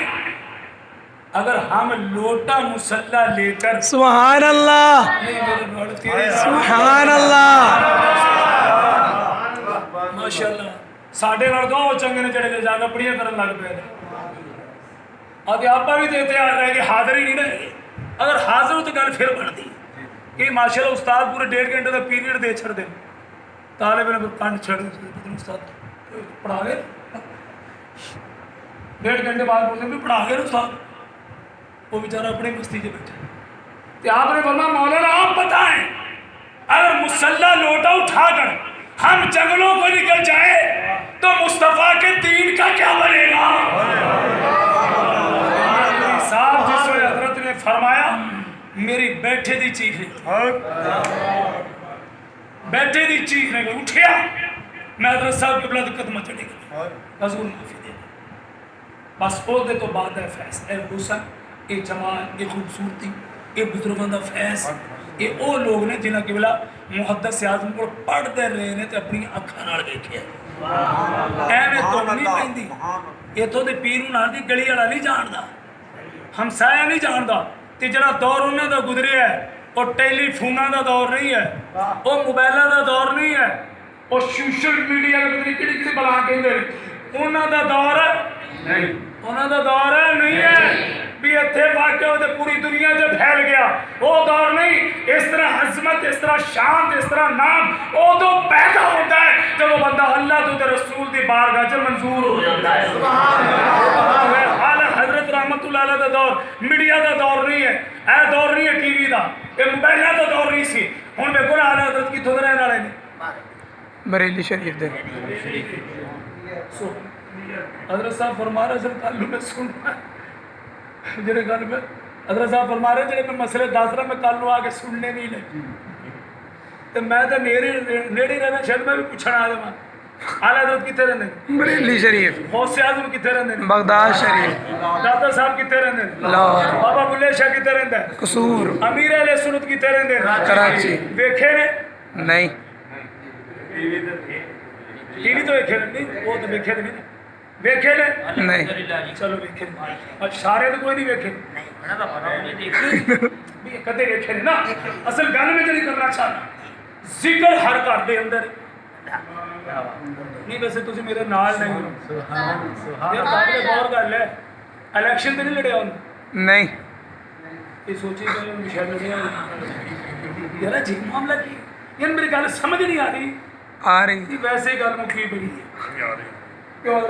अगर हम लोटा मुसल्ला लेकर सुभान अल्लाह सुभान अल्लाह माशाअल्लाह साडे नाल गांव चंगे ने जेड़े जा अपनियां करन लग पे अगे आपा भी ते तैयार रह गए, हाजिर ही नहीं रहे। अगर हाजिर हो तो गल फिर बनती कि माशाअल्लाह उस्ताद पूरे 1.5 घंटे का पीरियड दे छड़ दे, तालिब ने कंड छड़ उस्ताद पढ़ा गए, 1.5 घंटे बाद बोलते भी पढ़ा गए उस्ताद, वो बेचारा अपनी मस्ती से बैठा। तो आपने फरमाया मौलाना आप बताएं अगर मुसल्ला लोटा उठाकर हम जंगलों को निकल जाए तो मुस्तफा के दीन का क्या बनेगा। साहब जिस वेले हजरत ने फरमाया मेरी बैठे दी चीख बैठे दी चीख ने उठिया, मैं हजरत साहब के बुलंद कदम चढ़ी गया, हजूर माफी दे। बस ओहदे तो बाद है फैसला हुसन, ये जमाल, ये खूबसूरती, ये बुजुर्गों का फैस, ये वो लोग ने जिन्हें कि बोला मुहद्दिस आज़म को पढ़ते रहे ने तो अपनी अखां नाल वेखिया। एवें धुन नहीं पैंदी, इत्थों दे पीर नाल दी गली वाला नहीं जानदा, हमसाया नहीं जानदा। ते जिहड़ा दौर उन्हां दा गुजरिया है वो टेलीफोनां दा दौर नहीं है, वो मोबाइलों का दौर नहीं है, वो सोशल मीडिया के पता नहीं किहड़ी बला कहंदे ने उन्हां दा दौर है नहीं, उन्हां दा दौर है नहीं है भी इत्थे वाक़या हो पूरी दुनिया च फैल गया, वो दौर नहीं। इस तरह अजमत, इस तरह शान, इस तरह नाम उदों पैदा होता है जब बंदा अल्लाह तो रसूल की बारगाह च मंजूर हो जाता है। हजरत रहमतुल्लाह अलैह दा दौर मीडिया का दौर नहीं है, यह दौर नहीं है टीवी का, यह मोबाइलों का दौर नहीं सी। हुण देखो ना आला हजरत कित्थों दे रहने वाले ने, बरेली शरीफ दे। हजरत साहब फरमा रहे सर कल मैं सुनना जेडे गल में हजरत साहब फरमा रहे जेडे मैं मसले दस रहा मैं कल आके सुनने नहीं लगी, तो मैं तो नेड़े रहना शायद मैं भी पूछना आ जावा आला हजरत कितने रहंदे बरेली शरीफ, गौसे आज़म कितने रहंदे बगदाद शरीफ, दाता साहब कितने रहंदे लाहौर, बाबा बुल्ले शाह कितने रहंदा कसूर, अमीर अहले सुन्नत कितने रहंदे कराची। वेखे ने नहीं टीवी तो वेखे नहीं, वो तो वेखे नहीं, वेखे ने नहीं चलो वेखे और सारे तो कोई नहीं वेखे कदे वेखे ने ना। असल गल में जी करना चाहना जिक्र हर घर के अंदर नहीं, वैसे तुम मेरे नाल नहीं हो यार, काबिल गौर गल है इलेक्शन तो नहीं लड़िया उन्हें नहीं ये सोची शायद लड़िया यार जी मामला की यार मेरी गल समझ नहीं आ रही आ रही, वैसे ही गल मुक्की पई है क्यों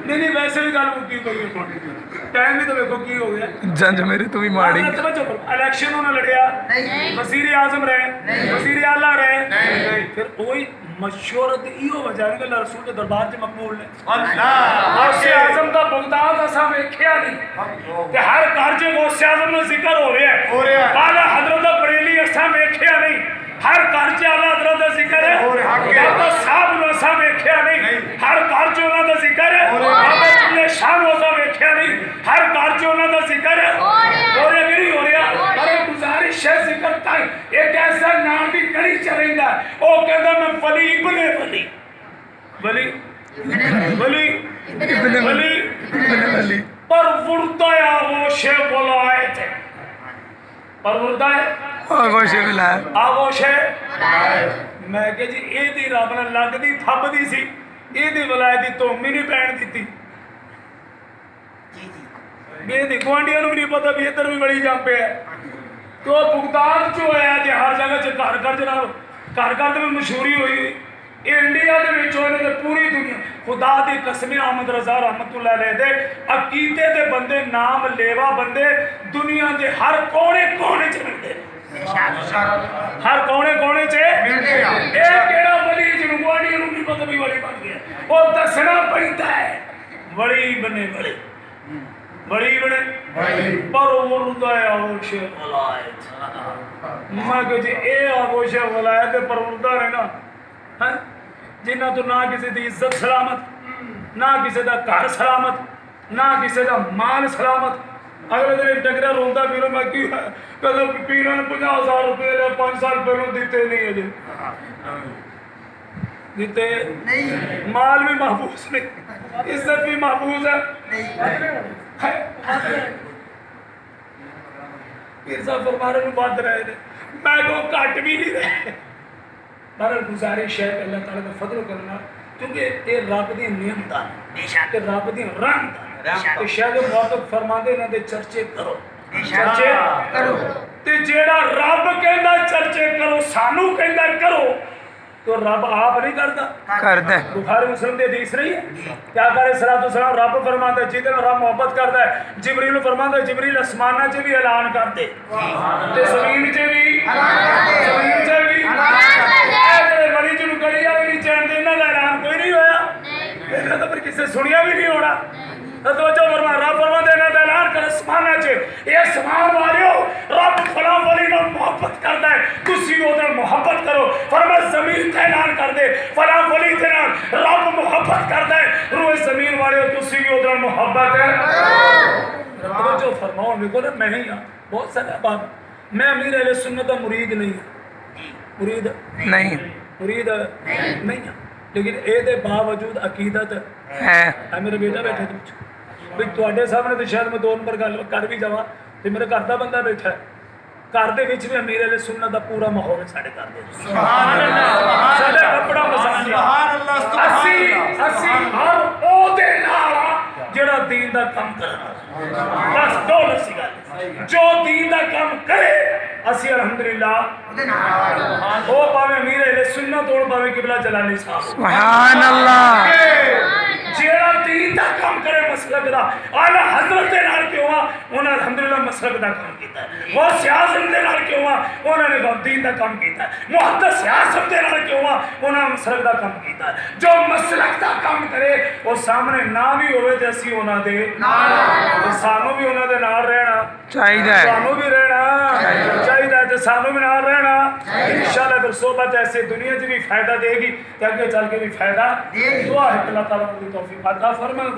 नहीं वैसे भी गल मुक्की पई है, टाइम भी तो देखो की हो गया, जंज मेरे तो भी माड़ी। इलेक्शन उन्हें लड़िया वजीर आजम रहे, वजीर आला रहे, फिर वही मशहूरत इहो वजह है कि रसूल के दरबार से मकबूल ने गौसे आजम का बगदाद असा वेख्या नहीं ते हर घर च गौसे आजम का जिक्र हो रहा है, आला हजरत दा बरेली असा वेख्या नहीं, हर घर च आला हज़रत दा जिक्र है और हक है। बाबा साहब नूं असां वेख्या नहीं हर घर च उन्हां दा जिक्र है बाबा जिन्ने शाह नूं असां वेख्या नहीं हर घर च उन्हां दा जिक्र है और ये नहीं हो रहा पर गुजारिश है जिक्र तक एक ऐसा नाम दी कड़ी च रहिंदा ओ कहंदा मैं वली इब्ने वली वली वली इब्ने वली इब्ने वली पर वुरदाया वो शे वलायत पर वुरदाया आगोश विलायत आगोश मैं कह जी ਇਹਦੀ ਰੱਬ ਨਾਲ ਲੱਗਦੀ ਥੱਬਦੀ ਸੀ ਇਹਦੀ ਵਲਾਇਤ ਦੀ ਧੁੰਮ ਹੀ ਨਹੀਂ ਪੈਣ ਦਿੱਤੀ ਇਹਦੇ ਗੁਆਂਢੀਆਂ ਨੂੰ ਵੀ ਨਹੀਂ ਪਤਾ ਵੀ ਇੱਧਰ ਵੀ ਬੜੀ ਜੰਪੇ ਹੈ ਤੇ ਉਹ ਭੁਗਤਾਨ ਚ ਹੋਇਆ ਜੇ ਹਰ ਜਗ੍ਹਾ ਚ ਘਰ ਘਰ ਜਨਾਬ ਘਰ ਘਰ ਦੇ ਮਸ਼ਹੂਰੀ ਹੋਈ ਇਹ ਇੰਡੀਆ ਦੇ ਵਿੱਚ ਉਹਨੇ ਤੇ ਪੂਰੀ ਦੁਨੀਆ खुदा दी कसम अहमद रजा रहमतुल्लाह अलैह दे अकीदे दे बंदे नाम लेवा बंदे दुनिया दे हर कोने कोने च मिलदे हर कोने कोने च मिलदे आ ਇਹ ਕਿਹੜਾ ਵਲੀ ਜਿਹਨੂੰ ਗੁਆਂਢੀ ਨੂੰ ਨਹੀਂ ਪਤਾ ਵੀ ਵਲੀ ਬਣ ਗਿਆ ਉਹ ਦੱਸਣਾ ਪੈਂਦਾ ਹੈ ਵਲੀ ਬਣੇ ਵਲੀ ਵਲੀ ਬਣੇ ਪਰ ਉਹ ਮੁਰਦਾ ਹੈ ਆਗੋਸ਼ ਵਲਾਇਤ ਮੈਂ ਕਿ ਜੀ ਇਹ ਆਗੋਸ਼ ਵਲਾਇਤ ਦੇ ਪਰਵਰਦਾ ਨੇ ਨਾ ਹੈ जिन्हों तो ना किसी की इज्जत सलामत ना किसी का घर सलामत ना किसी का माल सलामत अगले दिन डगरा रोंदा फिर मैं की कहता पीर ने 50,000 रुपये ले 5 साल पहले दिते नहीं अजे दिते नहीं माल भी महफूज नहीं इज्जत भी महफूज है पीर साहब फरमाने में बद रहे थे मैं को घट भी नहीं रहे पर गुजारिश है अल्लाह ताला का फजल करना क्योंकि ये रब दी नियमत है ते रब दी रहमत है ते शायद मुआफ़िक़ फरमांदे इन्हां दे चर्चे करो चर्चे करो ते जेड़ा रब कहंदा चर्चे करो सानू कहंदा करो तो रब आप नहीं करता करदा है बुखारी मुस्लिम दे हदीस नहीं है क्या करे सलातो सलाम रब फरमांदा जिहदे नाल रब मोहब्बत करदा है जिबरील फरमांदा जिबरील आसमानां च भी ऐलान कर दे ते ज़मीन च भी ज़मीन च भी जेड़े वली जिन्हों गली वाले नहीं जानते इन्हां दा ऐलान कोई नहीं होया इन्हां दा फिर किसे सुनिया भी नहीं होना तो जो फरमा रब फरमांदा इन्हां दा ऐलान कर आसमानां च ये आसमान वालियो रब फलां वली नाल मोहब्बत करदा है तुसीं ओहदे नाल मोहब्बत करो फरमा ज़मीन ते ऐलान कर दे फलां वली दे नाल रब मोहब्बत करदा है रूए ज़मीन वालियो तुसीं भी ओहदे नाल मोहब्बत है तो जो फरमाओ मेरे को ना मैं ही हां बहुत सारे बात मैं अमीर अहले सुन्नत दा मुरीद नहीं मुरीद नहीं मुरीद नहीं हां लेकिन ए बावजूद अकीदत है मेरा बेटा बैठा तुझ भी ਤੁਹਾਡੇ ਸਾਹਮਣੇ ਤੇ ਸ਼ਾਇਦ ਮੈਂ 2 ਨੰਬਰ ਗੱਲ ਕਰ ਵੀ ਜਾਵਾਂ ਤੇ ਮੇਰੇ ਘਰ ਦਾ ਬੰਦਾ ਬੈਠਾ ਹੈ ਘਰ ਦੇ ਵਿੱਚ ਵੀ ਅਮੀਰ ਅਹਿਲੇ ਸੁन्नत ਦਾ ਪੂਰਾ ਮਾਹੌਲ ਹੈ ਸਾਡੇ ਘਰ ਦੇ ਵਿੱਚ सुभान अल्लाह ਸਾਡਾ ਕੱਪੜਾ ਪਸੰਦ सुभान अल्लाह ਅਸੀਂ ਹਰ ਉਹਦੇ ਨਾਲ ਆ ਜਿਹੜਾ ਦੀਨ ਦਾ ਕੰਮ ਕਰਦਾ ਬਸ ਦੋ ਲਸੀ ਗੱਲ ਜੋ ਦੀਨ ਦਾ ਕੰਮ ਕਰੇ ਅਸੀਂ ਅਲਹਮਦੁਲਿਲਾ ਉਹਦੇ ਨਾਲ ਉਹ ਭਾਵੇਂ ਅਮੀਰ ਅਹਿਲੇ ਸੁन्नत ਹੋਣ ਭਾਵੇਂ ਕਿਬਲਾ ਜਲਾਲੀ ਸਾਹਿਬ सुभान अल्लाह जेड़ा दीन दा काम करे मसलक दा आला हजरत दे नाल क्यों आ उन्हां अल्हम्दुलिल्लाह मसलक दा काम कीता है वो सियासत दे नाल क्यों आ उन्हां ने दीन दा काम कीता है मुहद्दिस सियासत दे नाल क्यों आ उन्हां मसलक दा काम कीता है जो मसलक दा काम करे वो सामने ना भी होवे ते असीं उन्हां दे नाल सानू भी उन्हां दे नाल रहना चाहिए सानू भी रहना चाहिए ते सानू भी नाल रहना इंशाअल्लाह फिर सोहबत ऐसे दुनिया च भी फायदा देगी ते आगे चल के भी फायदा दुआ है अल्लाह ताला की तौफीक अता फरमाए।